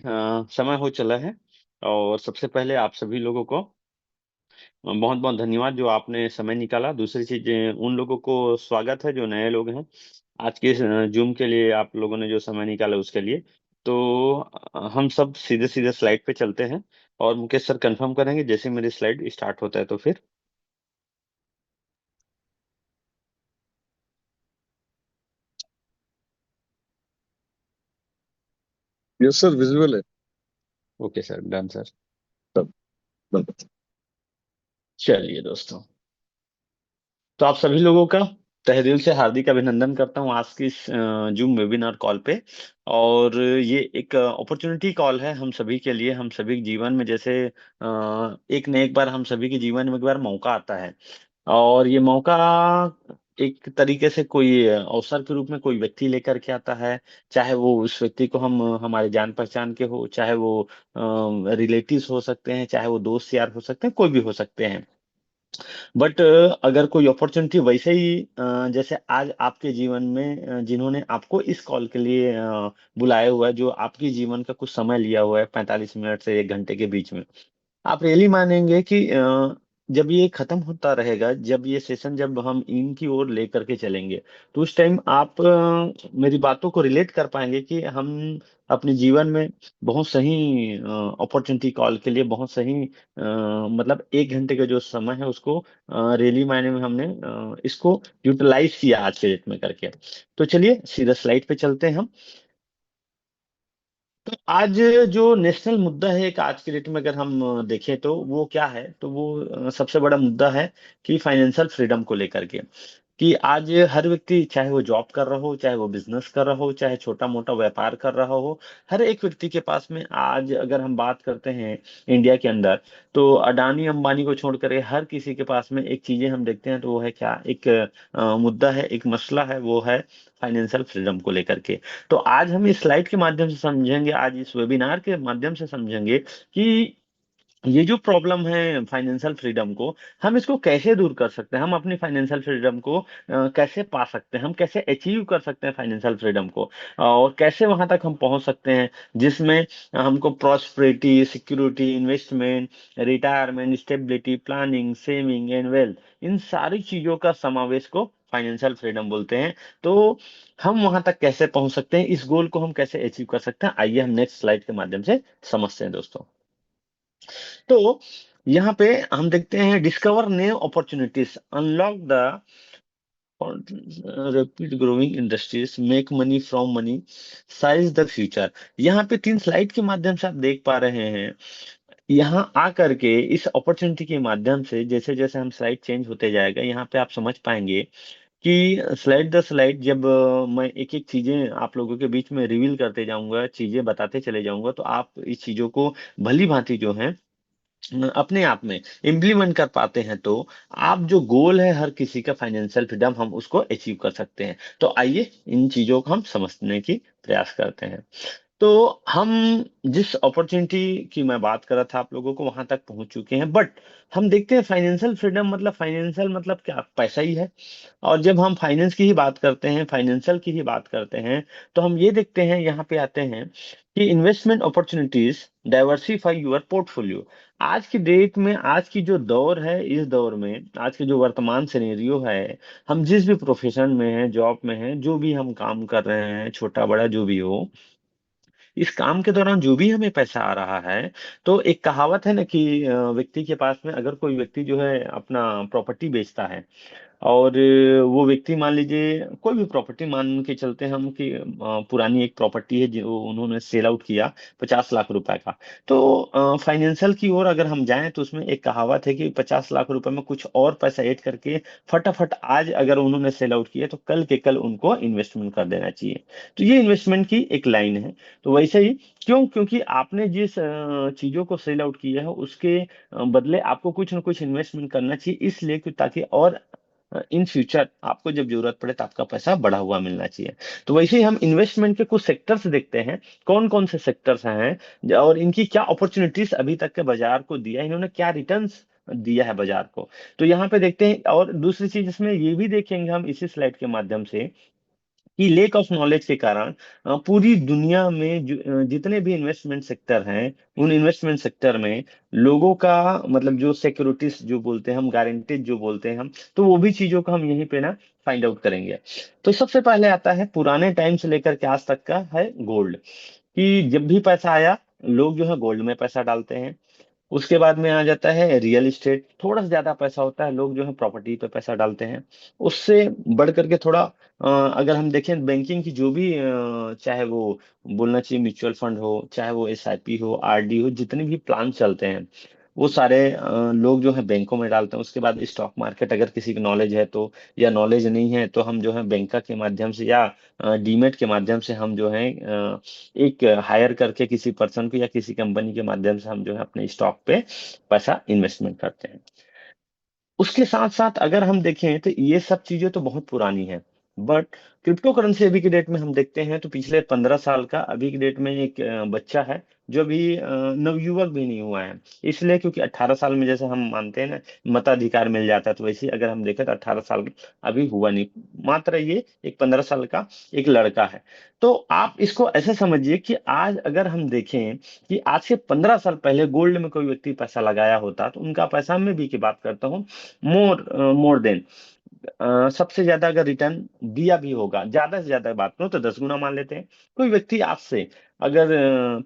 समय हो चला है। और सबसे पहले आप सभी लोगों को बहुत बहुत धन्यवाद जो आपने समय निकाला। दूसरी चीज, उन लोगों को स्वागत है जो नए लोग हैं आज के जूम के लिए। आप लोगों ने जो समय निकाला उसके लिए। तो हम सब सीधे सीधे स्लाइड पे चलते हैं। और मुकेश सर कंफर्म करेंगे जैसे मेरी स्लाइड स्टार्ट होता है तो फिर। यस सर, विजुअल है। Okay sir, done sir. Done, done. चलिए दोस्तों, तो आप सभी लोगों का तहे दिल से हार्दिक अभिनंदन करता हूँ आज की इस जूम वेबिनार कॉल पे। और ये एक अपॉर्चुनिटी कॉल है हम सभी के लिए। हम सभी के जीवन में जैसे एक न एक बार हम सभी के जीवन में एक बार मौका आता है। और ये मौका एक तरीके से कोई अवसर के रूप में कोई व्यक्ति लेकर के आता है। चाहे वो उस व्यक्ति को हम हमारे जान पहचान के हो, चाहे वो रिलेटिव्स हो सकते हैं, चाहे वो दोस्त यार हो सकते हैं, कोई भी हो सकते हैं। बट अगर कोई अपॉर्चुनिटी वैसे ही जैसे आज आपके जीवन में जिन्होंने आपको इस कॉल के लिए बुलाया हुआ है, जो आपके जीवन का कुछ समय लिया हुआ है 45 मिनट से 1 घंटे के बीच में, आप रियली मानेंगे कि जब ये खत्म होता रहेगा, जब ये सेशन जब हम इन की ओर लेकर के चलेंगे, तो उस टाइम आप मेरी बातों को रिलेट कर पाएंगे कि हम अपने जीवन में बहुत सही अपॉर्चुनिटी कॉल के लिए बहुत सही मतलब 1 घंटे का जो समय है उसको रियली मायने में हमने इसको यूटिलाइज किया आज के डेट में करके। तो चलिए सीधा स्लाइड पे चलते हैं हम। तो आज जो नेशनल मुद्दा है एक आज के डेट में अगर हम देखें तो वो क्या है, तो वो सबसे बड़ा मुद्दा है कि फाइनेंशियल फ्रीडम को लेकर के। कि आज हर व्यक्ति, चाहे वो जॉब कर रहा हो, चाहे वो बिजनेस कर रहा हो, चाहे छोटा मोटा व्यापार कर रहा हो, हर एक व्यक्ति के पास में आज अगर हम बात करते हैं इंडिया के अंदर, तो अडानी अंबानी को छोड़कर हर किसी के पास में एक चीजें हम देखते हैं तो वो है क्या, एक मुद्दा है, एक मसला है, वो है फाइनेंशियल फ्रीडम को लेकर के। तो आज हम इस स्लाइड के माध्यम से समझेंगे, आज इस वेबिनार के माध्यम से समझेंगे कि ये जो प्रॉब्लम है फाइनेंशियल फ्रीडम को, हम इसको कैसे दूर कर सकते हैं, हम अपनी फाइनेंशियल फ्रीडम को कैसे पा सकते हैं, हम कैसे अचीव कर सकते हैं फाइनेंशियल फ्रीडम को, और कैसे वहां तक हम पहुंच सकते हैं जिसमें हमको prosperity, security, investment, retirement, stability, planning, saving and wealth, इन सारी चीजों का समावेश को फाइनेंशियल फ्रीडम बोलते हैं। तो हम वहां तक कैसे पहुंच सकते हैं, इस गोल को हम कैसे अचीव कर सकते हैं, आइए हम नेक्स्ट स्लाइड के माध्यम से समझते हैं दोस्तों। तो यहाँ पे हम देखते हैं, discover new opportunities, unlock the rapid growing industries, make money from money, size the future. यहाँ पे 3 स्लाइड के माध्यम से आप देख पा रहे हैं। यहाँ आकर के इस अपॉर्चुनिटी के माध्यम से जैसे जैसे हम स्लाइड चेंज होते जाएगा, यहाँ पे आप समझ पाएंगे कि स्लाइड दर स्लाइड जब मैं एक एक चीजें आप लोगों के बीच में रिवील करते जाऊंगा, चीजें बताते चले जाऊंगा, तो आप इस चीजों को भली भांति जो है अपने आप में इम्प्लीमेंट कर पाते हैं, तो आप जो गोल है हर किसी का फाइनेंशियल फ्रीडम, हम उसको अचीव कर सकते हैं। तो आइए इन चीजों को हम समझने की प्रयास करते हैं। तो हम जिस अपॉर्चुनिटी की मैं बात कर रहा था आप लोगों को वहां तक पहुंच चुके हैं, बट हम देखते हैं फाइनेंशियल फ्रीडम मतलब फाइनेंशियल मतलब क्या, पैसा ही है। और जब हम फाइनेंस की ही बात करते हैं, फाइनेंशियल की ही बात करते हैं, तो हम ये देखते हैं, यहाँ पे आते हैं कि investment opportunities diversify your portfolio. आज की डेट में, आज की जो दौर है, इस दौर में आज के जो वर्तमान सिनेरियो है, हम जिस भी प्रोफेशन में हैं, जॉब में हैं, जो भी हम काम कर रहे हैं, छोटा बड़ा जो भी हो, इस काम के दौरान जो भी हमें पैसा आ रहा है, तो एक कहावत है ना कि व्यक्ति के पास में अगर कोई व्यक्ति जो है अपना प्रॉपर्टी बेचता है, और वो व्यक्ति मान लीजिए कोई भी प्रॉपर्टी मान के चलते हैं हम कि पुरानी एक प्रॉपर्टी है जो उन्होंने सेल आउट किया 50 लाख रुपए का। तो फाइनेंशियल की ओर अगर हम जाएं तो उसमें एक कहावत है कि 50 लाख रुपए में कुछ और पैसा ऐड करके फटाफट आज अगर उन्होंने सेल आउट किया तो कल के कल उनको इन्वेस्टमेंट कर देना चाहिए। तो ये इन्वेस्टमेंट की एक लाइन है। तो वैसे ही क्यों, क्योंकि आपने जिस चीजों को सेल आउट किया है उसके बदले आपको कुछ ना कुछ इन्वेस्टमेंट करना चाहिए, इसलिए कि ताकि और इन फ्यूचर आपको जब जरूरत पड़े तो आपका पैसा बढ़ा हुआ मिलना चाहिए। तो वैसे ही हम इन्वेस्टमेंट के कुछ सेक्टर्स देखते हैं, कौन कौन से सेक्टर्स हैं और इनकी क्या अपॉर्चुनिटीज अभी तक के बाजार को दिया है, इन्होंने क्या रिटर्न्स दिया है बाजार को। तो यहाँ पे देखते हैं। और दूसरी चीज इसमें ये भी देखेंगे हम इसी स्लाइड के माध्यम से कि लेक ऑफ नॉलेज के कारण पूरी दुनिया में जितने भी इन्वेस्टमेंट सेक्टर हैं, उन इन्वेस्टमेंट सेक्टर में लोगों का मतलब जो सिक्योरिटीज जो बोलते हैं हम, गारंटीज जो बोलते हैं हम, तो वो भी चीजों को हम यहीं पे ना फाइंड आउट करेंगे। तो सबसे पहले आता है पुराने टाइम से लेकर के आज तक का है गोल्ड। कि जब भी पैसा आया, लोग जो है गोल्ड में पैसा डालते हैं। उसके बाद में आ जाता है रियल इस्टेट, थोड़ा सा ज्यादा पैसा होता है, लोग जो है प्रॉपर्टी पे पैसा डालते हैं। उससे बढ़ करके थोड़ा अगर हम देखें बैंकिंग की जो भी चाहे वो बोलना चाहिए म्यूचुअल फंड हो, चाहे वो एसआईपी हो, आरडी हो, जितने भी प्लान चलते हैं वो सारे लोग जो है बैंकों में डालते हैं। उसके बाद स्टॉक मार्केट अगर किसी की नॉलेज है तो, या नॉलेज नहीं है तो हम जो है बैंका के माध्यम से या डीमेट के माध्यम से हम जो है एक हायर करके किसी पर्सन को या किसी कंपनी के माध्यम से हम जो है अपने स्टॉक पे पैसा इन्वेस्टमेंट करते हैं। उसके साथ साथ अगर हम देखें तो ये सब चीजें तो बहुत पुरानी है। बट क्रिप्टो करेंसी अभी की डेट में हम देखते हैं तो पिछले 15 साल का, अभी की डेट में एक बच्चा है जो अभी नवयुवक भी नहीं हुआ है। इसलिए क्योंकि 18 साल में जैसे हम मानते हैं ना मताधिकार मिल जाता है, तो वैसे ही अगर हम देखें तो 18 साल अभी हुआ नहीं। मात्र ये एक 15 साल का एक लड़का है। तो आप इसको ऐसे समझिए कि आज अगर हम देखें कि आज से 15 साल पहले गोल्ड में कोई व्यक्ति पैसा लगाया होता तो उनका पैसा, मैं भी की बात करता हूँ, मोर मोर देन सबसे ज्यादा अगर रिटर्न दिया भी होगा, ज्यादा से ज्यादा बात करूं तो 10 गुना मान लेते हैं। कोई व्यक्ति आज से अगर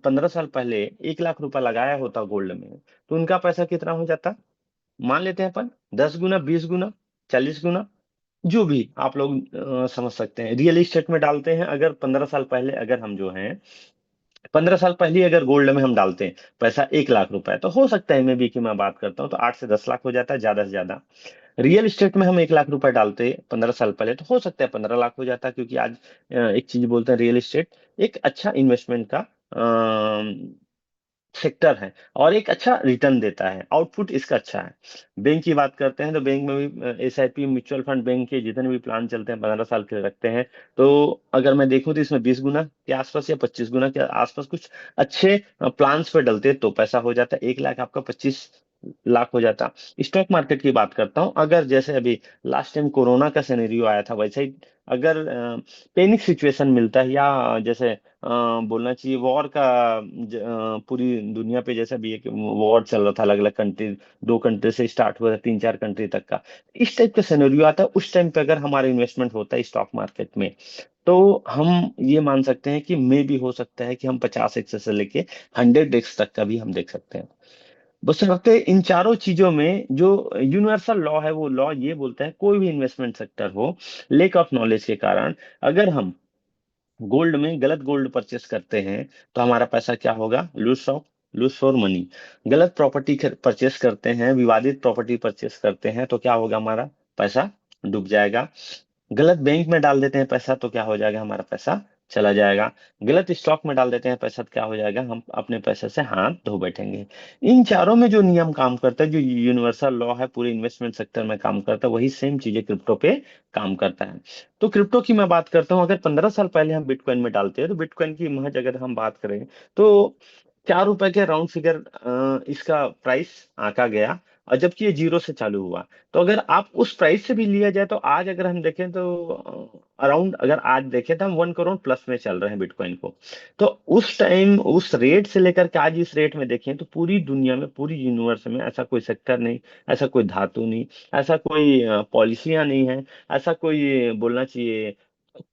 15 साल पहले 1 लाख रुपए लगाया होता गोल्ड में, तो उनका पैसा कितना हो जाता, मान लेते हैं अपन 10 गुना, 20 गुना, 40 गुना, जो भी आप लोग समझ सकते हैं। रियल एस्टेट में डालते हैं अगर 15 साल पहले, अगर हम जो है 15 साल पहले अगर गोल्ड में हम डालते हैं पैसा 1 लाख रुपए, तो हो सकता है मैं भी कि मैं बात करता हूँ तो 8 से 10 लाख हो जाता है ज्यादा से ज्यादा। रियल एस्टेट में हम 1 लाख रुपए डालते 15 साल पहले तो हो सकता है 15 लाख हो जाता, क्योंकि आज एक चीज बोलते हैं रियल एस्टेट एक अच्छा इन्वेस्टमेंट का सेक्टर है और एक अच्छा रिटर्न देता है, आउटपुट इसका अच्छा है। बैंक की बात करते हैं तो बैंक में भी एसआईपी म्यूचुअल फंड बैंक के जितने भी प्लान चलते हैं 15 साल के रखते हैं। तो अगर मैं देखूं तो इसमें 20 गुना के आसपास या 25 गुना के आसपास कुछ अच्छे प्लान्स पे डलते तो पैसा हो जाता, 1 लाख आपका 25 लाख हो जाता। स्टॉक मार्केट की बात करता हूँ, अगर जैसे अभी लास्ट टाइम कोरोना का सिनेरियो आया था वैसे ही अगर पैनिक सिचुएशन मिलता है, या जैसे बोलना चाहिए वॉर का पूरी दुनिया पे जैसा भी एक वॉर चल रहा था अलग अलग कंट्री, 2 कंट्री से स्टार्ट हुआ था 3 4 कंट्री तक का, इस टाइप का सिनेरियो आता है, उस टाइम पे अगर हमारा इन्वेस्टमेंट होता है स्टॉक मार्केट में, तो हम ये मान सकते हैं कि मे भी हो सकता है कि हम 50x से लेके 100x तक का भी हम देख सकते हैं। बस रखते इन चारों चीजों में जो यूनिवर्सल लॉ है, वो लॉ ये बोलता है कोई भी इन्वेस्टमेंट सेक्टर हो, लेक ऑफ नॉलेज के कारण अगर हम गोल्ड में गलत गोल्ड परचेस करते हैं तो हमारा पैसा क्या होगा, लूज फॉर मनी। गलत प्रॉपर्टी परचेस करते हैं, विवादित प्रॉपर्टी परचेस करते हैं तो क्या होगा, हमारा पैसा डूब जाएगा। गलत बैंक में डाल देते हैं पैसा तो क्या हो जाएगा, हमारा पैसा चला जाएगा। गलत स्टॉक में डाल देते हैं पैसा तो क्या हो जाएगा, हम अपने पैसे से हाथ धो बैठेंगे। इन चारों में जो नियम काम करता है, जो यूनिवर्सल लॉ है पूरे इन्वेस्टमेंट सेक्टर में काम करता है, वही सेम चीजें क्रिप्टो पे काम करता है। तो क्रिप्टो की मैं बात करता हूँ, अगर 15 साल पहले हम बिटकॉइन में डालते हैं तो बिटकॉइन की महज अगर हम बात करें तो 4 रुपए के राउंड फिगर इसका प्राइस आंका गया, और जबकि ये जीरो से चालू हुआ। तो अगर आप उस प्राइस से भी लिया जाए तो आज अगर हम देखें तो अराउंड, अगर आज देखें तो हम 1 करोड़ प्लस में चल रहे हैं बिटकॉइन को। तो उस टाइम उस रेट से लेकर के आज इस रेट में देखें तो पूरी दुनिया में, पूरी यूनिवर्स में ऐसा कोई सेक्टर नहीं, ऐसा कोई धातु नहीं, ऐसा कोई पॉलिसियां नहीं है, ऐसा कोई बोलना चाहिए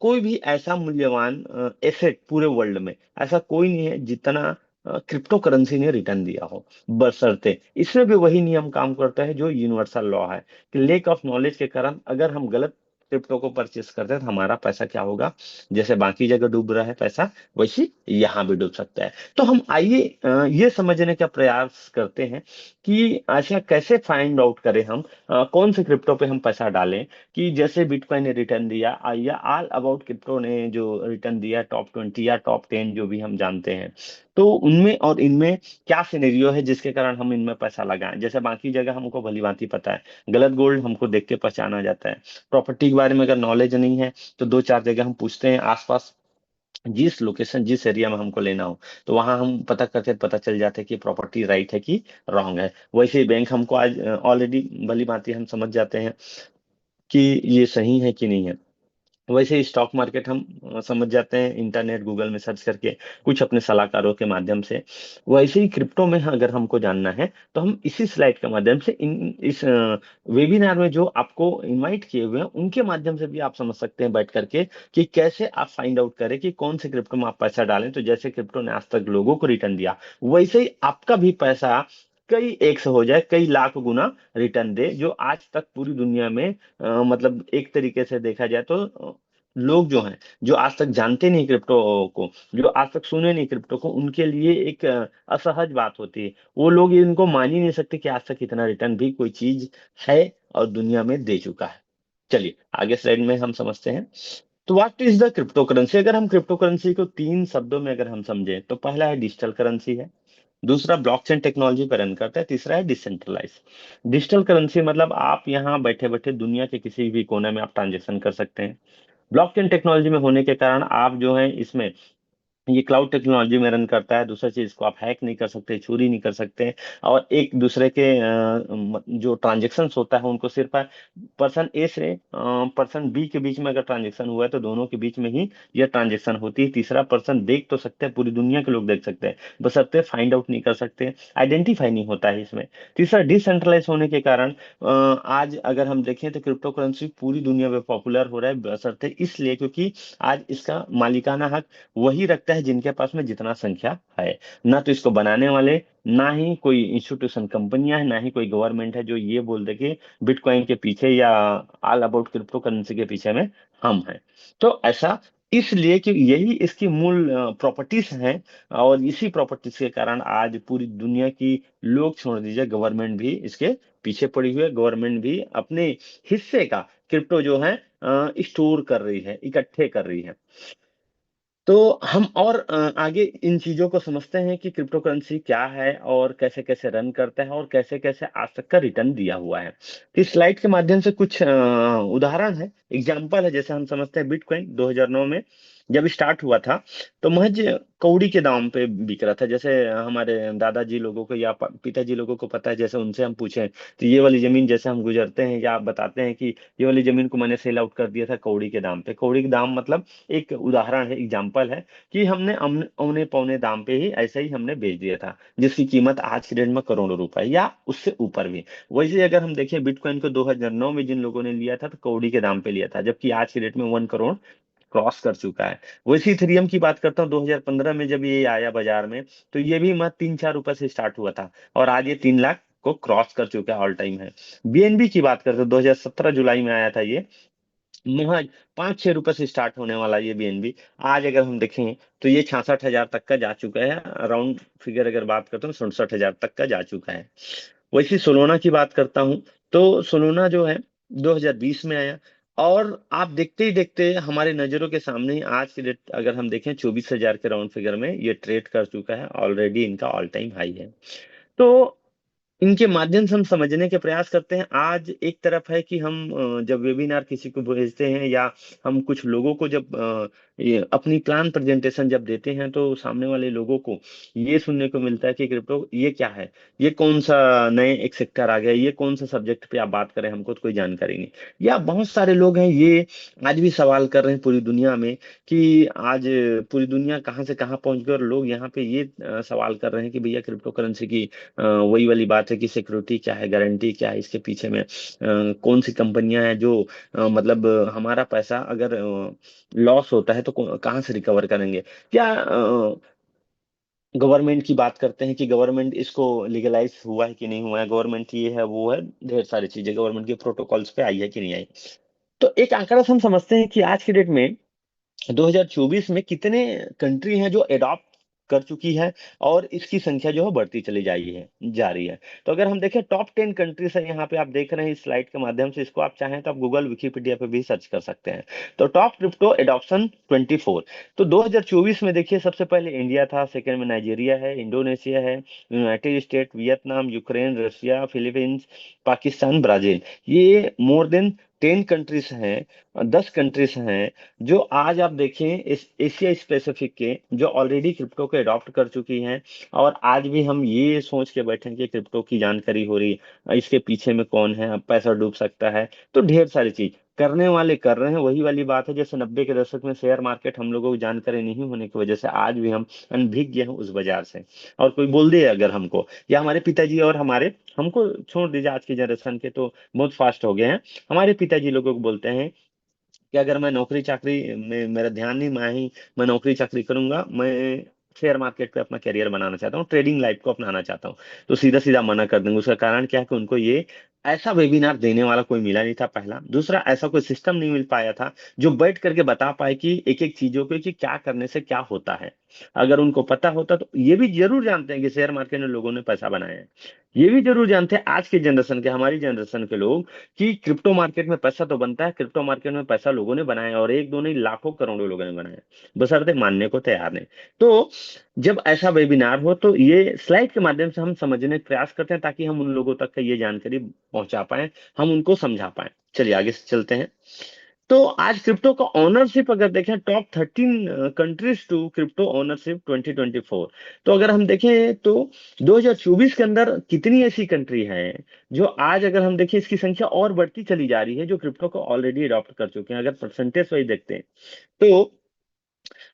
कोई भी ऐसा मूल्यवान एसेट पूरे वर्ल्ड में ऐसा कोई नहीं है जितना क्रिप्टो करेंसी ने रिटर्न दिया हो। बशर्ते इसमें भी वही नियम काम करता है जो यूनिवर्सल लॉ है, कि लेक ऑफ नॉलेज के कारण अगर हम गलत क्रिप्टो को परचेस करते हैं तो हमारा पैसा क्या होगा, जैसे बाकी जगह डूब रहा है पैसा, वैसे यहाँ भी डूब सकता है। तो हम आइए ये समझने का प्रयास करते हैं कि ऐसा कैसे फाइंड आउट करें हम, कौन से क्रिप्टो पे हम पैसा डालें। कि जैसे बिटकॉइन ने रिटर्न दिया, या ऑल अबाउट क्रिप्टो ने जो रिटर्न दिया, टॉप 20 या टॉप 10 जो भी हम जानते हैं, तो उनमें और इनमें क्या सिनेरियो है जिसके कारण हम इनमें पैसा लगाएं। जैसे बाकी जगह हमको भली भांति पता है, गलत गोल्ड हमको देख के पहचाना जाता है। प्रॉपर्टी के बारे में अगर नॉलेज नहीं है तो 2 4 जगह हम पूछते हैं आसपास, जिस लोकेशन जिस एरिया में हमको लेना हो, तो वहां हम पता करते हैं, पता चल जाता है कि प्रॉपर्टी राइट है कि रॉन्ग है। वैसे ही बैंक हमको आज ऑलरेडी भली भांति हम समझ जाते हैं कि ये सही है कि नहीं है। वैसे ही स्टॉक मार्केट हम समझ जाते हैं इंटरनेट गूगल में सर्च करके, कुछ अपने सलाहकारों के माध्यम से। वैसे ही क्रिप्टो में अगर हमको जानना है तो हम इसी स्लाइड के माध्यम से इस वेबिनार में जो आपको इनवाइट किए हुए हैं उनके माध्यम से भी आप समझ सकते हैं बैठ करके कि कैसे आप फाइंड आउट करें कि कौन से क्रिप्टो में आप पैसा डालें। तो जैसे क्रिप्टो ने आज तक लोगों को रिटर्न दिया, वैसे ही आपका भी पैसा कई एक से हो जाए, कई लाख गुना रिटर्न दे, जो आज तक पूरी दुनिया में मतलब एक तरीके से देखा जाए तो लोग जो हैं, जो आज तक जानते नहीं क्रिप्टो को, जो आज तक सुने नहीं क्रिप्टो को, उनके लिए एक असहज बात होती है। वो लोग इनको मान ही नहीं सकते कि आज तक इतना रिटर्न भी कोई चीज है और दुनिया में दे चुका है। चलिए आगे स्लाइड में हम समझते हैं। तो what is the crypto currency? अगर हम क्रिप्टो करेंसी को तीन शब्दों में अगर हम समझें तो पहला है डिजिटल करेंसी है, दूसरा ब्लॉकचेन टेक्नोलॉजी पर रन करता है, तीसरा है डिसेंट्रलाइज। डिजिटल करेंसी मतलब आप यहाँ बैठे बैठे दुनिया के किसी भी कोने में आप ट्रांजेक्शन कर सकते हैं। ब्लॉकचेन टेक्नोलॉजी में होने के कारण आप जो है इसमें, ये क्लाउड टेक्नोलॉजी में रन करता है। दूसरा चीज को आप हैक नहीं कर सकते, चोरी नहीं कर सकते। और एक दूसरे के जो ट्रांजेक्शन होता है उनको सिर्फ पर्सन ए से पर्सन बी के बीच में अगर ट्रांजेक्शन हुआ है तो दोनों के बीच में ही ये ट्रांजेक्शन होती है। तीसरा पर्सन देख तो सकते हैं, पूरी दुनिया के लोग देख सकते हैं, बशर्ते फाइंड आउट नहीं कर सकते, आइडेंटिफाई नहीं होता है इसमें। तीसरा डिसेंट्रलाइज होने के कारण आज अगर हम देखें तो क्रिप्टो करेंसी पूरी दुनिया में पॉपुलर हो रहा है, बशर्ते इसलिए क्योंकि आज इसका मालिकाना हक वही रखता है जिनके पास में जितना संख्या है। ना तो इसको बनाने वाले, ना ही कोई इंस्टीट्यूशन कंपनियां है, ना ही कोई गवर्नमेंट है जो ये बोल दे कि बिटकॉइन के पीछे या ऑल अबाउट क्रिप्टो करेंसी के पीछे में हम हैं। तो ऐसा इसलिए कि यही इसकी मूल प्रॉपर्टीज हैं। और इसी प्रॉपर्टीज के कारण आज पूरी दुनिया की लोग छोड़ दीजिए, गवर्नमेंट भी इसके पीछे पड़ी हुई है। गवर्नमेंट भी अपने हिस्से का क्रिप्टो जो है स्टोर कर रही है, इकट्ठे कर रही है। तो हम और आगे इन चीजों को समझते हैं कि क्रिप्टो करेंसी क्या है और कैसे कैसे रन करता है और कैसे कैसे आज तक का रिटर्न दिया हुआ है। तो इस स्लाइड के माध्यम से कुछ उदाहरण है, एग्जांपल है। जैसे हम समझते हैं बिटकॉइन 2009 में जब स्टार्ट हुआ था तो महज कौड़ी के दाम पे बिक रहा था। जैसे हमारे दादाजी लोगों को या पिताजी लोगों को पता है, जैसे उनसे हम पूछें तो ये वाली जमीन, जैसे हम गुजरते हैं या आप बताते हैं कि ये वाली जमीन को मैंने सेल आउट कर दिया था कौड़ी के दाम पे। कौड़ी के दाम मतलब एक उदाहरण है, एग्जाम्पल है कि हमने औने पौने दाम पे ही ऐसे ही हमने बेच दिया था, जिसकी कीमत आज की डेट में करोड़ों रुपए या उससे ऊपर भी। वैसे अगर हम देखें बिटकॉइन को 2009 में जिन लोगों ने लिया था तो कौड़ी के दाम पे लिया था, जबकि आज की डेट में 1 करोड़ क्रॉस कर चुका है। वैसे इथेरियम की बात करता हूँ, 2015 में जब ये आया बाजार में तो ये भी मत 3-4 रुपए से स्टार्ट हुआ था और आज ये 3 लाख को क्रॉस कर चुका है, ऑल टाइम है। बीएनबी की बात करते हैं, 2017 जुलाई में आया था ये, महज 5-6 रुपए से स्टार्ट होने वाला ये बीएनबी आज अगर हम देखें तो ये 66,000 तक का जा चुका है। अराउंड फिगर अगर बात करते हैं 67,000 तक का जा चुका है। वैसे सोलोना की बात करता हूं तो सोलोना जो है 2020 में आया और आप देखते ही देखते हमारे नजरों के सामने ही आज की डेट अगर हम देखें 24,000 के राउंड फिगर में ये ट्रेड कर चुका है, ऑलरेडी इनका ऑल टाइम हाई है। तो इनके माध्यम से हम समझने के प्रयास करते हैं। आज एक तरफ है कि हम जब वेबिनार किसी को भेजते हैं या हम कुछ लोगों को जब ये अपनी प्लान प्रेजेंटेशन जब देते हैं तो सामने वाले लोगों को ये सुनने को मिलता है कि क्रिप्टो ये क्या है, ये कौन सा नए एक सेक्टर आ गया, ये कौन सा सब्जेक्ट पे आप बात करें, हमको तो कोई जानकारी नहीं। या बहुत सारे लोग हैं ये आज भी सवाल कर रहे हैं पूरी दुनिया में कि आज पूरी दुनिया कहाँ से कहाँ पहुंच गई और लोग यहाँ पे ये सवाल कर रहे हैं कि भैया क्रिप्टो करेंसी की वही वाली बात है कि सिक्योरिटी क्या है, गारंटी क्या है, इसके पीछे में कौन सी कंपनियां हैं जो मतलब हमारा पैसा अगर लॉस होता है तो कहाँ से रिकवर करेंगे। क्या गवर्नमेंट की बात करते हैं कि गवर्नमेंट इसको लीगलाइज हुआ है कि नहीं हुआ है, गवर्नमेंट ये है वो है, ढेर सारी चीजें गवर्नमेंट के प्रोटोकॉल्स पे आई है कि नहीं आई। तो एक आंकड़ा से हम समझते हैं कि आज की डेट में 2024 में कितने कंट्री हैं जो अडॉप्ट कर चुकी है और इसकी संख्या जो है बढ़ती चली जा रही है। तो अगर हम देखें टॉप 10 कंट्रीज है, यहाँ पे आप देख रहे हैं इस स्लाइड के माध्यम से, इसको आप चाहें तो आप गूगल विकिपीडिया पे भी सर्च कर सकते हैं। तो टॉप क्रिप्टो एडॉप्शन 24। तो 2024 में देखिए सबसे पहले इंडिया था, सेकंड में नाइजीरिया है, इंडोनेशिया है, United state, Vietnam, Ukraine, Russia, Philippines, Pakistan, Brazil. ये मोर देन 10 कंट्रीज हैं, 10 कंट्रीज हैं जो आज आप देखें इस एशिया स्पेसिफिक के जो ऑलरेडी क्रिप्टो को अडॉप्ट कर चुकी हैं। और आज भी हम ये सोच के बैठे हैं कि क्रिप्टो की जानकारी हो रही है, इसके पीछे में कौन है, अब पैसा डूब सकता है, तो ढेर सारी चीज। करने वाले कर रहे हैं। वही वाली बात है, जैसे 90 के दशक में शेयर मार्केट हम लोगों को जानकारी नहीं होने की वजह से आज भी हम अनभिज्ञ हैं उस बाजार से। और कोई बोल दे अगर हमको, या हमारे पिताजी और हमारे, हमको छोड़ दीजिए, आज की जनरेशन के तो बहुत फास्ट हो गए हैं, हमारे पिताजी लोगों को बोलते हैं कि अगर मैं नौकरी चाकरी में मेरा ध्यान नहीं, मैं नौकरी चाकरी करूंगा, मैं शेयर मार्केट पे अपना करियर बनाना चाहता हूँ, ट्रेडिंग लाइफ को अपनाना चाहता हूँ, तो सीधा सीधा मना कर देंगे। उसका कारण क्या है कि उनको ये ऐसा वेबिनार देने वाला कोई मिला नहीं था, पहला। दूसरा, ऐसा कोई सिस्टम नहीं मिल पाया था जो बैठ करके बता पाए कि एक एक चीजों को कि क्या करने से क्या होता है। अगर उनको पता होता तो ये भी जरूर जानते हैं कि शेयर मार्केट में लोगों ने पैसा बनाया है। ये भी जरूर जानते हैं आज के जनरेशन के, हमारी जनरेशन के लोग, कि क्रिप्टो मार्केट में पैसा तो बनता है, क्रिप्टो मार्केट में पैसा लोगों ने बनाया है, और एक दो नहीं, लाखों करोड़ों लोगों ने बनाया है, बशर्ते मानने को तैयार नहीं। तो जब ऐसा वेबिनार हो तो ये स्लाइड के माध्यम से हम समझने का प्रयास करते हैं, ताकि हम उन लोगों तक का ये जानकारी पहुंचा पाए, हम उनको समझा पाए। चलिए आगे से चलते हैं। तो आज क्रिप्टो का ओनरशिप अगर देखें, top 13 countries to crypto ownership 2024। तो अगर हम देखें तो 2024 के अंदर कितनी ऐसी कंट्री है जो आज, अगर हम देखें, इसकी संख्या और बढ़ती चली जा रही है, जो क्रिप्टो को ऑलरेडी अडॉप्ट कर चुके हैं। अगर परसेंटेज वाइज देखते हैं तो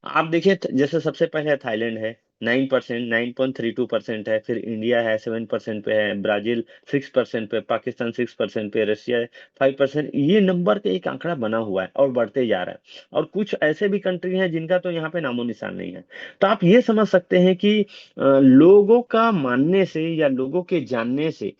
आप देखिए, जैसे सबसे पहले थाईलैंड है, 9%, 9.32% है, फिर इंडिया है 7% पे, है ब्राजील 6% पे, पाकिस्तान 6% पे, रशिया है 5%। ये नंबर का एक आंकड़ा बना हुआ है और बढ़ते जा रहा है। और कुछ ऐसे भी कंट्री हैं जिनका तो यहाँ पे नामो निशान नहीं है। तो आप ये समझ सकते हैं कि लोगों का मानने से या लोगों के जानने से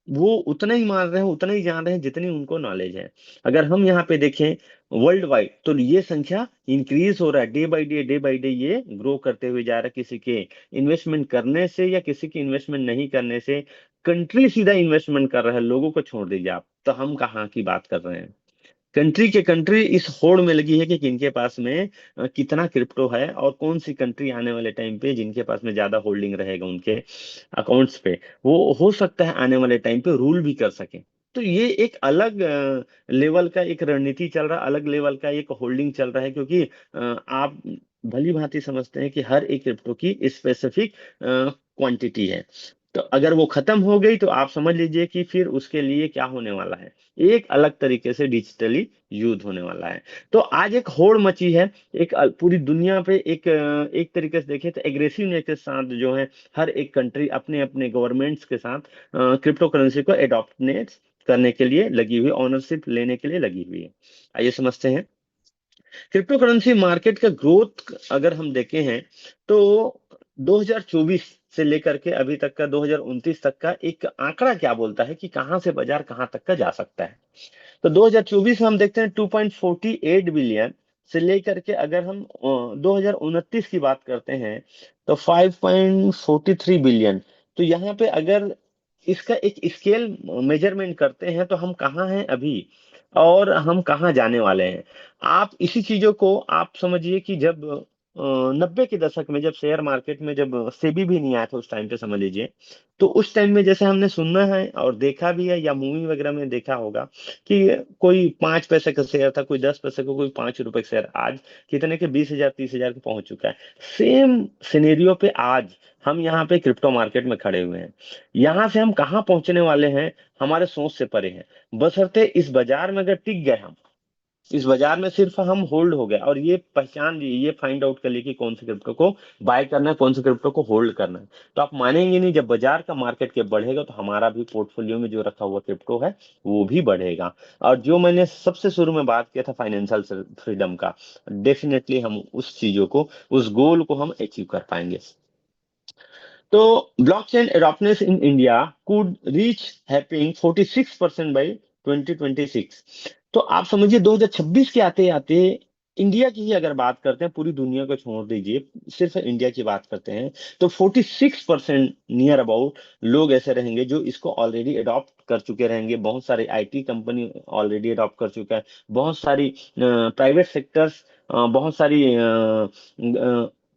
वो उतना ही मान रहे हैं, उतना ही जान रहे हैं जितनी उनको नॉलेज है। अगर हम यहाँ पे देखें वर्ल्ड वाइड, तो ये संख्या इंक्रीज हो रहा है, day by day, day by day ये ग्रो करते हुए जा रहा है। किसी के इन्वेस्टमेंट करने से या किसी की इन्वेस्टमेंट नहीं करने से, कंट्री सीधा इन्वेस्टमेंट कर रहा है, लोगों को छोड़ दीजिए आप, तो हम कहाँ की बात कर रहे हैं। कंट्री के कंट्री इस होड़ में लगी है कि किनके पास में कितना क्रिप्टो है, और कौन सी कंट्री आने वाले टाइम पे जिनके पास में ज्यादा होल्डिंग रहेगा उनके अकाउंट्स पे, वो हो सकता है आने वाले टाइम पे रूल भी कर सके। तो ये एक अलग लेवल का एक रणनीति चल रहा है, अलग लेवल का एक होल्डिंग चल रहा है, क्योंकि आप भली भांति समझते हैं कि हर एक क्रिप्टो की स्पेसिफिक क्वांटिटी है। तो अगर वो खत्म हो गई तो आप समझ लीजिए कि फिर उसके लिए क्या होने वाला है, एक अलग तरीके से डिजिटली युद्ध होने वाला है। तो आज एक होड़ मची है, एक पूरी दुनिया पे एक तरीके से देखें तो एग्रेसिवनेस के साथ जो है, हर एक कंट्री अपने अपने गवर्नमेंट्स के साथ क्रिप्टो करेंसी को एडॉप्ट करने के लिए लगी हुई, ऑनरशिप लेने के लिए लगी हुई है। आइए समझते हैं क्रिप्टो करेंसी मार्केट का ग्रोथ। अगर हम देखे हैं तो 2024 से लेकर के अभी तक का 2029 तक का एक आंकड़ा क्या बोलता है कि कहां से बाजार कहां तक का जा सकता है। तो 2024 में हम देखते हैं 2.48 बिलियन से लेकर के, अगर हम 2029 की बात करते हैं तो 5.43 बिलियन। तो यहाँ पे अगर इसका एक स्केल मेजरमेंट करते हैं तो हम कहाँ हैं अभी और हम कहाँ जाने वाले हैं। आप इसी चीजों को आप समझिए कि जब 90 के दशक में, जब शेयर मार्केट में जब सेबी भी नहीं आया था उस टाइम पे, समझ लीजिए, तो उस टाइम में जैसे हमने सुना है और देखा भी है, या मूवी वगैरह में देखा होगा, कि कोई 5 पैसे का शेयर था, कोई 10 पैसे का, कोई 5 रुपए का शेयर, आज कितने के, 20,000 30,000 के पहुंच चुका है। सेम सिनेरियो पे आज हम यहाँ पे क्रिप्टो मार्केट में खड़े हुए हैं। यहाँ से हम कहाँ पहुंचने वाले हैं, हमारे सोच से परे है। बशर्ते इस बाजार में अगर टिक गए हम, इस बाजार में सिर्फ हम होल्ड हो गए, और ये पहचान लिए, ये फाइंड आउट कर लिए कि कौन से क्रिप्टो को बाय करना है, कौन से क्रिप्टो को होल्ड करना है, तो आप मानेंगे नहीं, जब बाजार का मार्केट कैप बढ़ेगा तो हमारा भी पोर्टफोलियो में जो रखा हुआ क्रिप्टो है वो भी बढ़ेगा। और जो मैंने सबसे शुरू में बात किया था फाइनेंशियल फ्रीडम का, डेफिनेटली हम उस चीजों को, उस गोल को हम अचीव कर पाएंगे। तो blockchain adoptness in India could reach whopping 46% by 2026। तो आप समझिए 2026 के आते आते, इंडिया की ही अगर बात करते हैं, पूरी दुनिया को छोड़ दीजिए, सिर्फ इंडिया की बात करते हैं, तो 46% नियर अबाउट लोग ऐसे रहेंगे जो इसको ऑलरेडी अडॉप्ट कर चुके रहेंगे। बहुत सारे आईटी कंपनी ऑलरेडी अडॉप्ट कर चुका है, बहुत सारी प्राइवेट सेक्टर्स, बहुत सारी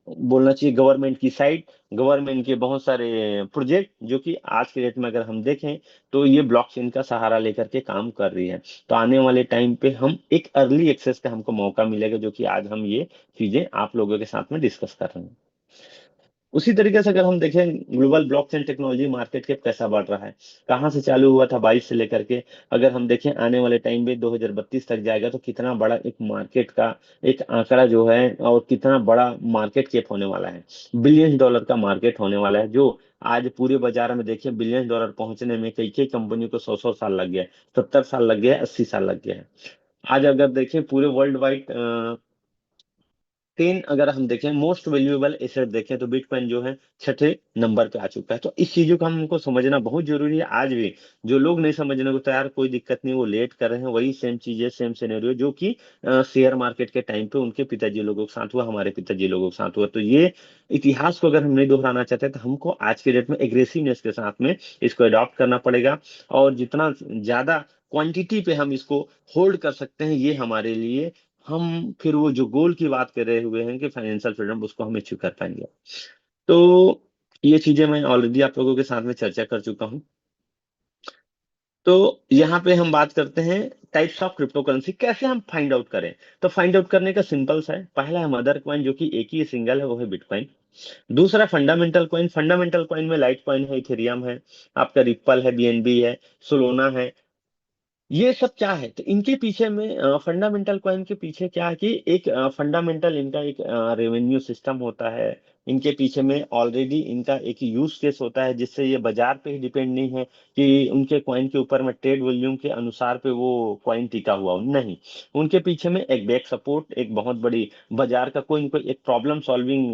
बोलना चाहिए गवर्नमेंट की साइड, गवर्नमेंट के बहुत सारे प्रोजेक्ट, जो कि आज के डेट में अगर हम देखें तो ये ब्लॉकचेन का सहारा लेकर के काम कर रही है। तो आने वाले टाइम पे हम एक अर्ली एक्सेस का हमको मौका मिलेगा, जो कि आज हम ये चीजें आप लोगों के साथ में डिस्कस कर रहे हैं। उसी तरीके से अगर हम देखें global blockchain technology market cap कैसा बढ़ रहा है, कहाँ से चालू हुआ था 22 से लेकर के, अगर हम देखें आने वाले टाइम में 2032 तक जाएगा तो कितना बड़ा एक मार्केट का एक आंकड़ा जो है, और कितना बड़ा मार्केट कैप होने वाला है। बिलियन डॉलर का मार्केट होने वाला है, जो आज पूरे बाजार में देखिए बिलियन डॉलर पहुंचने में कई कई कंपनी को 100 100 साल लग गया है, 70 साल लग गया है, 80 साल लग गया है। आज अगर देखें पूरे वर्ल्ड वाइड 10 अगर हम देखें मोस्ट वैल्यूएबल एसेट देखें तो बिटकॉइन जो है छठे नंबर पे आ चुका है। तो इस चीजों को हमको समझना बहुत जरूरी है। आज भी जो लोग नहीं समझने को तैयार, कोई दिक्कत नहीं, वो लेट कर रहे हैं, वही सेम चीजें सेम सिनेरियो जो कि शेयर मार्केट के टाइम पे उनके पिताजी लोगों के साथ हुआ, हमारे पिताजी लोगों के साथ हुआ। तो ये इतिहास को अगर हम नहीं दोहराना चाहते तो हमको आज के डेट में एग्रेसिवनेस के साथ में इसको अडॉप्ट करना पड़ेगा। और जितना ज्यादा क्वांटिटी पे हम इसको होल्ड कर सकते हैं, ये हमारे लिए, हम फिर वो जो गोल की बात कर रहे हुए हैं कि फाइनेंशियल फ्रीडम, उसको हम अचीव कर पाएंगे। तो ये चीजें मैं ऑलरेडी आप लोगों के साथ में चर्चा कर चुका हूँ। तो यहाँ पे हम बात करते हैं टाइप्स ऑफ क्रिप्टो करेंसी, कैसे हम फाइंड आउट करें। तो फाइंड आउट करने का सिंपल सा है, पहला है मदर कॉइन जो कि एक ही सिंगल है, वो है बिटकॉइन। दूसरा फंडामेंटल कॉइन, फंडामेंटल कॉइन में लाइट कॉइन है, इथेरियम है, आपका रिप्पल है, बीएनबी है, सोलोना है। ये सब क्या है, तो इनके पीछे में फंडामेंटल कॉइन के पीछे क्या है कि एक फंडामेंटल इनका एक रेवेन्यू सिस्टम होता है। इनके पीछे में ऑलरेडी इनका एक यूज केस होता है, जिससे ये बाजार पे ही डिपेंड नहीं है कि उनके कॉइन के ऊपर में ट्रेड वॉल्यूम के अनुसार पे वो कॉइन टिका हुआ हो, नहीं। उनके पीछे में एक बैक सपोर्ट, एक बहुत बड़ी बाजार का कोई न कोई एक प्रॉब्लम सॉल्विंग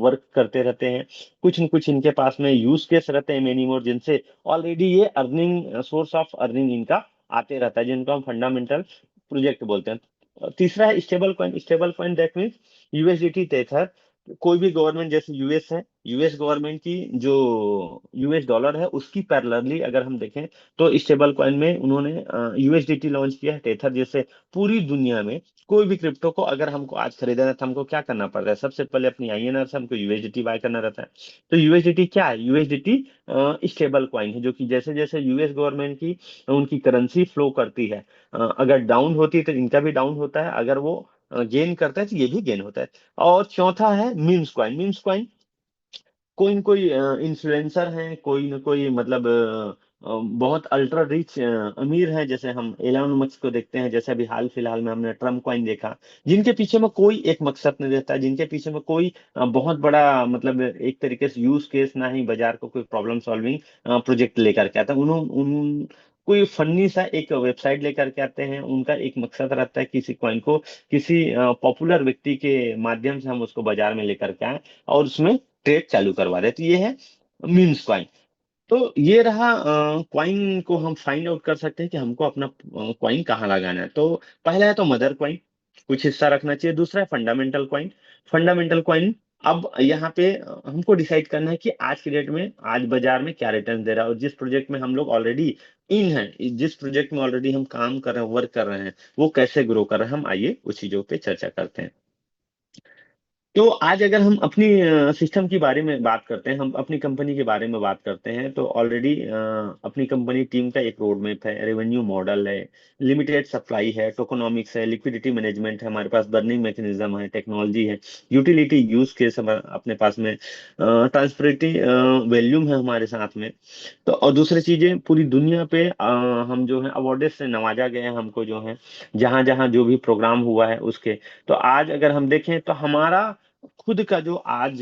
वर्क करते रहते हैं। कुछ न कुछ इनके पास में यूज केस रहते हैं मेनी मोर, जिनसे ऑलरेडी ये अर्निंग सोर्स ऑफ अर्निंग इनका आते रहता है, जिनको हम फंडामेंटल प्रोजेक्ट बोलते हैं। तीसरा है stable coin, stable coin that means USDT tether. कोई भी गवर्नमेंट जैसे यूएस है, यूएस गवर्नमेंट की जो यूएस डॉलर है उसकी पैरेलली अगर हम देखें तो स्टेबल कॉइन में उन्होंने यूएसडीटी लॉन्च किया है टेथर, जैसे पूरी दुनिया में कोई भी क्रिप्टो को अगर हमको आज खरीदना है तो हमको क्या करना पड़ता है, सबसे पहले अपनी आईएनआर से हमको यूएसडीटी बाय करना रहता है। तो यूएसडीटी क्या है, यूएसडीटी स्टेबल कॉइन है, जो कि जैसे जैसे यूएस गवर्नमेंट की उनकी करेंसी फ्लो करती है, अगर डाउन होती है तो इनका भी डाउन होता है, अगर वो गेन करता है तो ये भी गेन होता है। और चौथा है मीम्स कॉइन, मीम्स कॉइन कोई न कोई इन्फ्लुएंसर हैं, कोई न कोई मतलब बहुत अल्ट्रा रिच अमीर हैं, जैसे हम एलन मस्क को देखते हैं, जैसे अभी हाल फिलहाल में हमने ट्रम्प कॉइन देखा, जिनके पीछे में कोई एक मकसद नहीं रहता, जिनके पीछे में कोई बहुत बड़ा मतलब एक तरीके से यूज केस ना ही बाजार को कोई प्रॉब्लम सॉल्विंग प्रोजेक्ट लेकर के आता है। उन्होंने उन कोई फन्नी सा एक वेबसाइट लेकर के आते हैं, उनका एक मकसद रहता है किसी कॉइन को किसी पॉपुलर व्यक्ति के माध्यम से हम उसको बाजार में लेकर के आए और उसमें ट्रेड चालू करवा रहे, तो ये है मीम्स क्वाइन। तो ये रहा क्वाइन को हम फाइंड आउट कर सकते हैं कि हमको अपना क्वाइन कहाँ लगाना है। तो पहला है तो मदर क्वाइन, कुछ हिस्सा रखना चाहिए। दूसरा है फंडामेंटल क्वाइन, फंडामेंटल क्वाइन अब यहाँ पे हमको डिसाइड करना है कि आज की डेट में आज बाजार में क्या रिटर्न दे रहा है, और जिस प्रोजेक्ट में हम लोग ऑलरेडी इन है, जिस प्रोजेक्ट में ऑलरेडी हम काम कर रहे हैं, वर्क कर रहे हैं, वो कैसे ग्रो कर रहे हैं, हम आइए उस चीजों पे चर्चा करते हैं। तो आज अगर हम अपनी सिस्टम के बारे में बात करते हैं, हम अपनी कंपनी के बारे में बात करते हैं, तो ऑलरेडी अपनी कंपनी टीम का एक रोड मैप है, रेवेन्यू मॉडल है, लिमिटेड सप्लाई है, टोकोनॉमिक्स है, लिक्विडिटी मैनेजमेंट है, हमारे पास बर्निंग मैकेनिज्म है, टेक्नोलॉजी है, यूटिलिटी यूज केस अपने पास में, ट्रांसपेरेंटी वैल्यूम है हमारे साथ में। तो और दूसरी चीजें पूरी दुनिया पे हम जो है अवार्डेज से नवाजा गए हैं हमको, जो है जहां जहां जो भी प्रोग्राम हुआ है उसके। तो आज अगर हम देखें तो हमारा खुद का जो आज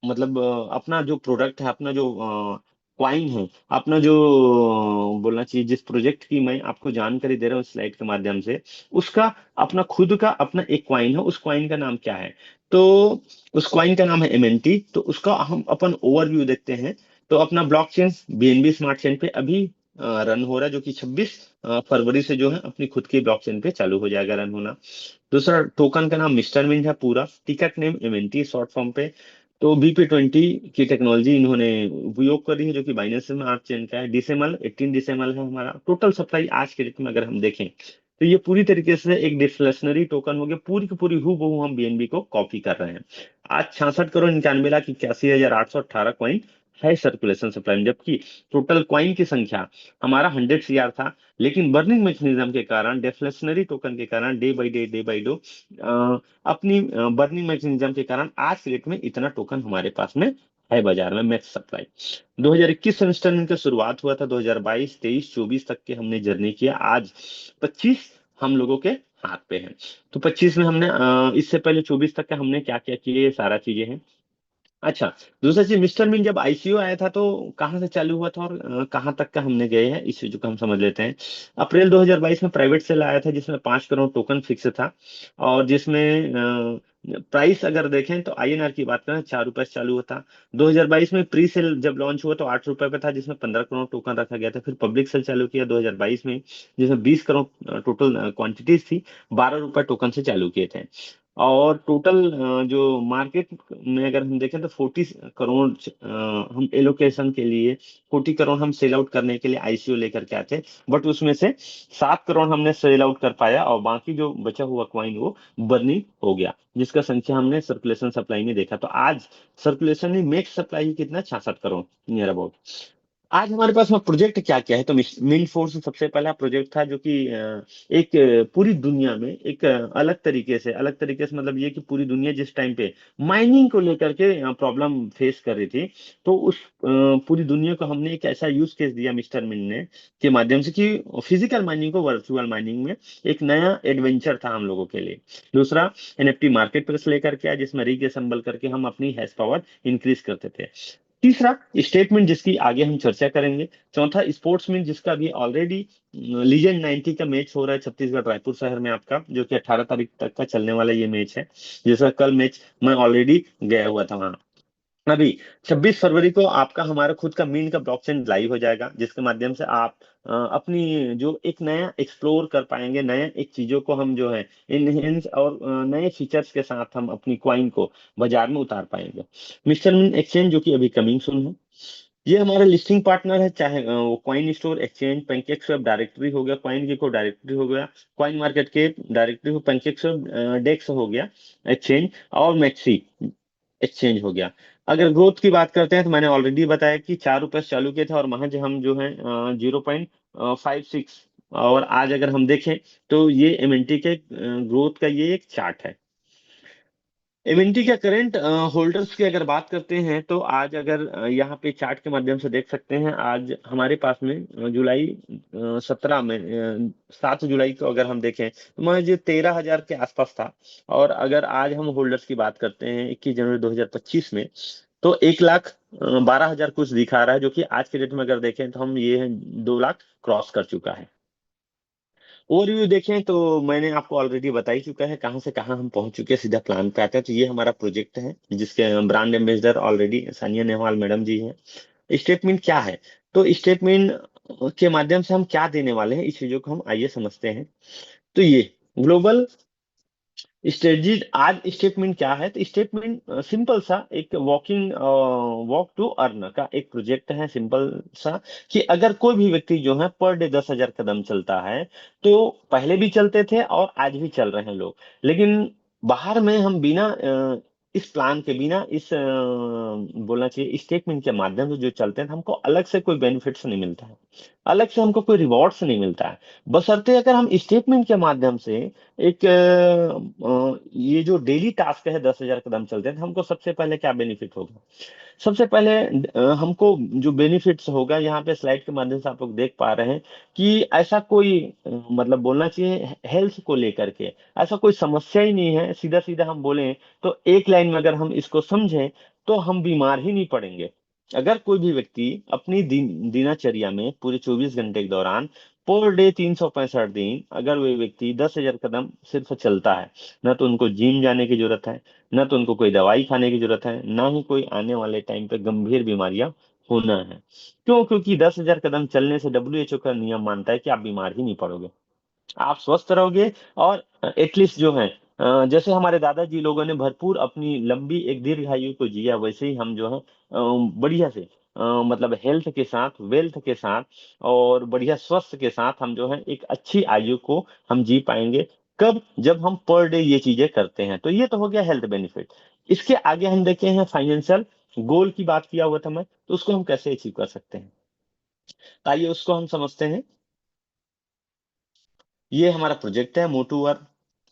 मतलब अपना जो प्रोडक्ट है, अपना जो क्वाइन है, अपना जो बोलना चाहिए, जिस प्रोजेक्ट की मैं आपको जानकारी दे रहा हूँ स्लाइड के माध्यम से, उसका अपना खुद का अपना एक क्वाइन है। उस क्वाइन का नाम क्या है, तो उस क्वाइन का नाम है एमएनटी। तो उसका हम अपन ओवरव्यू देखते हैं। तो अपना ब्लॉकचेन बीएनबी स्मार्ट चेन पे अभी रन हो रहा है, जो कि 26 फरवरी से जो है अपनी खुद की ब्लॉकचेन पे चालू हो जाएगा रन होना। दूसरा टोकन का नाम मिस्टर मिंट है पूरा, ticket name MNT short form पे। तो बीपी 20 की टेक्नोलॉजी इन्होंने उपयोग करी है, जो कि बाइनेंस स्मार्ट चेन का है। डिसेमल 18 डिसेमल है हमारा टोटल सप्लाई आज के डेट में अगर हम देखें, तो ये पूरी तरीके से एक डिफ्लेशनरी टोकन हो गया, पूरी की पूरी हूबहू हम बीएनबी को कॉपी कर रहे हैं। आज 66 करोड़ 91 लाख 81,818 कॉइन है सर्कुलेशन सप्लाई में, जबकि टोटल कॉइन की संख्या हमारा 100 CR था, लेकिन बर्निंग मैकेनिज्म के कारण, डेफ्लेशनरी टोकन के कारण, डे बाई डे अपनी बर्निंग मैकेनिज्म के कारण आज के डेट में इतना टोकन हमारे पास में है बाजार में, मैक्स सप्लाई। 2021 सेमेस्टर में इनका शुरुआत हुआ था, 2022 23 24 तक के हमने जर्नी किया, आज 25 हम लोगों के हाथ पे है। तो 25 में हमने इससे पहले 24 तक का हमने क्या क्या किए, ये सारा चीजें हैं। अच्छा, दूसरा चीज, मिस्टर मिन जब आईसीयू आया था तो कहाँ से चालू हुआ था और कहाँ तक का हमने गए हैं, इस चीज को हम समझ लेते हैं। अप्रैल 2022 में प्राइवेट सेल आया था, जिसमें 5 करोड़ टोकन फिक्स था, और जिसमें प्राइस अगर देखें तो आईएनआर की बात करें, 4 रुपए से चालू होता। 2022 में प्री सेल जब लॉन्च हुआ तो 8 रुपए पे था, जिसमें 15 करोड़ टोकन रखा गया था। फिर पब्लिक सेल चालू किया 2022 में, जिसमें 20 करोड़ टोटल क्वांटिटीज थी, 12 रुपए टोकन से चालू किए थे। और टोटल जो मार्केट में अगर हम देखें तो 40 करोड़ हम एलोकेशन के लिए, 40 करोड़ हम सेल आउट करने के लिए आईसीयू लेकर के आते, बट उसमें से 7 करोड़ हमने सेल आउट कर पाया, और बाकी जो बचा हुआ क्वाइन वो बर्निंग हो गया, जिसका संख्या हमने सर्कुलेशन सप्लाई में देखा। तो आज सर्कुलेशन में मेक सप्लाई कितना, 66 करोड़ नियर अबाउट। आज हमारे पास में प्रोजेक्ट क्या क्या है, तो मिंट फोर्स सबसे पहला प्रोजेक्ट था, जो कि एक पूरी दुनिया में एक अलग तरीके से मतलब ये कि पूरी दुनिया जिस टाइम पे माइनिंग को लेकर के प्रॉब्लम फेस कर रही थी, तो उस पूरी दुनिया को हमने एक ऐसा यूज केस दिया मिस्टर मिन ने, के माध्यम से कि फिजिकल माइनिंग को वर्चुअल माइनिंग में एक नया एडवेंचर था हम लोगों के लिए। दूसरा, एनएफटी मार्केट प्लेस लेकर के आया, जिसमें रीग असेंबल करके हम अपनी हैश पावर इंक्रीज करते थे। तीसरा, स्टेटमेंट, जिसकी आगे हम चर्चा करेंगे। चौथा, स्पोर्ट्समैन, जिसका भी ऑलरेडी लीजेंड 90 का मैच हो रहा है छत्तीसगढ़ रायपुर शहर में आपका, जो कि 18 तारीख तक का चलने वाला ये मैच है, जिसका कल मैच मैं ऑलरेडी गया हुआ था वहां। अभी 26 फरवरी को आपका हमारा खुद का मीन का ब्लॉकचेन लाइव हो जाएगा, जिसके माध्यम से आप अपनी जो एक नया एक्सप्लोर कर पाएंगे, नया एक चीजों को हम जो है इनहेंस और नए फीचर्स के साथ हम अपनी क्वाइन को बाजार में उतार पाएंगे। मिस्टर मीन एक्सचेंज, जो कि अभी कमिंग सून है, ये हमारा लिस्टिंग पार्टनर है, चाहे वो coin store exchange, pancake swap directory हो गया, क्वाइन गेको डायरेक्टरी हो गया, क्वाइन मार्केट के डायरेक्टरी हो, पैनकेक स्वैप डेक्स हो गया एक्सचेंज, और मैक्सी एक्सचेंज हो गया। अगर ग्रोथ की बात करते हैं तो मैंने ऑलरेडी बताया कि 4 रुपए से चालू किए थे, और महज हम जो है 0.56, और आज अगर हम देखें तो ये एमएनटी के ग्रोथ का ये एक चार्ट है। एमएनटी के करंट होल्डर्स की अगर बात करते हैं तो आज अगर यहाँ पे चार्ट के माध्यम से देख सकते हैं, आज हमारे पास में जुलाई 17 में 7 जुलाई को अगर हम देखें तो महज 13,000 के आसपास था। और अगर आज हम होल्डर्स की बात करते हैं 21 जनवरी 2025 में, तो 1,12,000 कुछ दिखा रहा है, जो कि आज के डेट में अगर देखें तो हम ये 2 लाख क्रॉस कर चुका है। ओवरव्यू देखें तो मैंने आपको ऑलरेडी बता ही चुका है कहाँ से कहाँ हम पहुंच चुके हैं, सीधा प्लान पे आते हैं। तो ये हमारा प्रोजेक्ट है, जिसके brand ambassador already Sania Nehwal madam ji हैं। स्टेटमेंट क्या है, तो स्टेटमेंट के माध्यम से हम क्या देने वाले हैं, इस चीजों को हम आइए समझते हैं। तो ये ग्लोबल स्ट्रेटजी, आज स्टेटमेंट क्या है, तो स्टेटमेंट सिंपल सा एक वॉक टू अर्न का एक प्रोजेक्ट है, सिंपल सा, कि अगर कोई भी व्यक्ति जो है पर डे 10,000 कदम चलता है, तो पहले भी चलते थे और आज भी चल रहे हैं लोग, लेकिन बाहर में हम बिना इस प्लान के, बिना इस बोलना चाहिए स्टेटमेंट के माध्यम से जो चलते हैं, तो हमको अलग से कोई बेनिफिट्स नहीं मिलता है, अलग से हमको कोई रिवॉर्ड्स नहीं मिलता है। बशर्ते अगर हम स्टेटमेंट के माध्यम से एक ये जो डेली टास्क है 10,000 कदम चलते हैं, तो हमको सबसे पहले क्या बेनिफिट होगा। सबसे पहले हमको जो बेनिफिट्स होगा, यहाँ पे स्लाइड के माध्यम से आप लोग देख पा रहे हैं कि ऐसा कोई मतलब बोलना चाहिए हेल्थ को लेकर के ऐसा कोई समस्या ही नहीं है, सीधा सीधा हम बोलें तो एक लाइन में अगर हम इसको समझें तो हम बीमार ही नहीं पड़ेंगे। अगर कोई भी व्यक्ति अपनी दिनचर्या में पूरे 24 घंटे के दौरान पर डे 365 दिन अगर वह व्यक्ति 10,000 कदम सिर्फ चलता है, ना तो उनको जिम जाने की जरूरत है, ना तो उनको कोई दवाई खाने की जरूरत है, ना ही कोई आने वाले टाइम पे गंभीर बीमारियां होना है। क्यों? क्योंकि 10,000 कदम चलने से डब्ल्यूएचओ का नियम मानता है कि आप बीमार ही नहीं पड़ोगे, आप स्वस्थ रहोगे। और एटलीस्ट जो है जैसे हमारे दादाजी लोगों ने भरपूर अपनी लंबी एक दीर्घ आयु को जिया, वैसे ही हम जो है बढ़िया से मतलब हेल्थ के साथ, वेल्थ के साथ और बढ़िया स्वस्थ के साथ हम जो है एक अच्छी आयु को हम जी पाएंगे। कब? जब हम पर डे ये चीजें करते हैं। तो ये तो हो गया हेल्थ बेनिफिट। इसके आगे हम देखे हैं फाइनेंशियल गोल की बात किया हुआ था मैं, तो उसको हम कैसे अचीव कर सकते हैं, तो आइए उसको हम समझते हैं। ये हमारा प्रोजेक्ट है, move to earn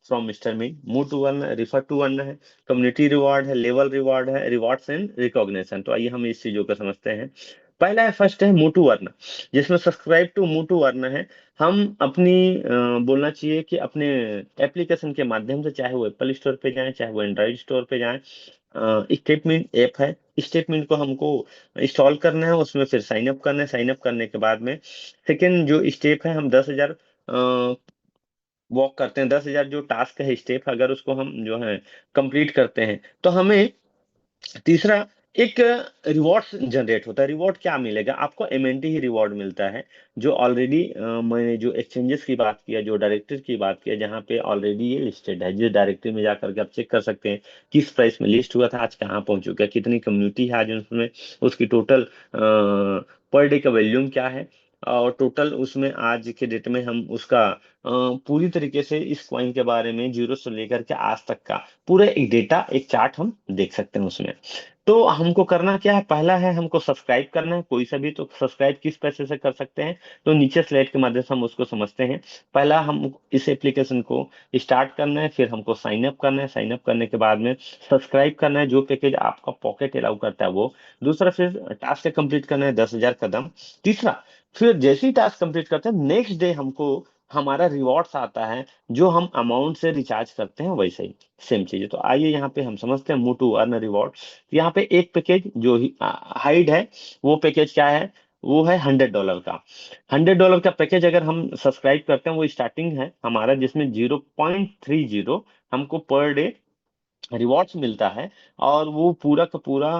from mister me. Move to earn, refer to earn है, कम्युनिटी रिवॉर्ड है, लेवल रिवॉर्ड है, रिवॉर्ड्स एंड रिकॉग्निशन। तो आइए हम इस चीजों को समझते हैं। पहला है, फर्स्ट है मूव टू अर्न, जिसमें subscribe to move to earn है। हम अपनी बोलना चाहिए कि अपने एप्लीकेशन के माध्यम से, चाहे वो एप्पल स्टोर पे जाएं, चाहे वो एंड्रॉइड स्टोर पे जाएं, स्टेटमेंट ऐप है, स्टेटमेंट को हमको इंस्टॉल करना है, उसमें फिर साइन अप करना है। साइन अप करने के बाद में सेकेंड जो स्टेप है, हम 10,000 वॉक करते हैं। 10,000 जो टास्क है, स्टेप, अगर उसको हम जो है कंप्लीट करते हैं, तो हमें तीसरा एक रिवॉर्ड जनरेट होता है। रिवॉर्ड क्या मिलेगा आपको? एमएनटी ही रिवॉर्ड मिलता है, जो ऑलरेडी मैंने जो एक्सचेंजेस की बात किया, जो डायरेक्टरी की बात किया, जहाँ पे ऑलरेडी ये लिस्टेड है, जिस डायरेक्टरी में जाकर के आप चेक कर सकते हैं किस प्राइस में लिस्ट हुआ था, आज कहाँ पहुंच चुका है, कितनी कम्युनिटी है आज उसमें, उसकी टोटल पर डे का वॉल्यूम क्या है, और टोटल उसमें आज के डेट में हम उसका पूरी तरीके से इस कॉइन के बारे में जीरो से लेकर के आज तक का पूरा एक डेटा, एक चार्ट हम देख सकते हैं उसमें। तो हमको करना क्या है? पहला है हमको सब्सक्राइब करना है कोई सा भी। तो सब्सक्राइब किस पैसे से कर सकते हैं? तो नीचे स्लाइड के माध्यम से हम उसको समझते हैं। पहला, हम इस एप्लीकेशन को स्टार्ट करना है, फिर हमको साइन अप करना है। साइन अप करने के बाद में सब्सक्राइब करना है, जो पैकेज आपका पॉकेट अलाउ करता है वो। दूसरा, फिर टास्क कंप्लीट करना है 10,000 कदम। तीसरा, फिर जैसे ही टास्क कंप्लीट करते हैं, नेक्स्ट डे हमको हमारा रिवॉर्ड्स आता है, जो हम अमाउंट से रिचार्ज करते हैं वैसे ही सेम चीज है। तो आइए यहाँ पे हम समझते हैं मूव टू अर्न रिवॉर्ड। यहाँ पे एक पैकेज जो हाइड है, वो पैकेज क्या है? वो है $100 का। $100 का पैकेज अगर हम सब्सक्राइब करते हैं, वो स्टार्टिंग है हमारा, जिसमें 0.30 हमको पर डे रिवॉर्ड्स मिलता है। और वो पूरा का पूरा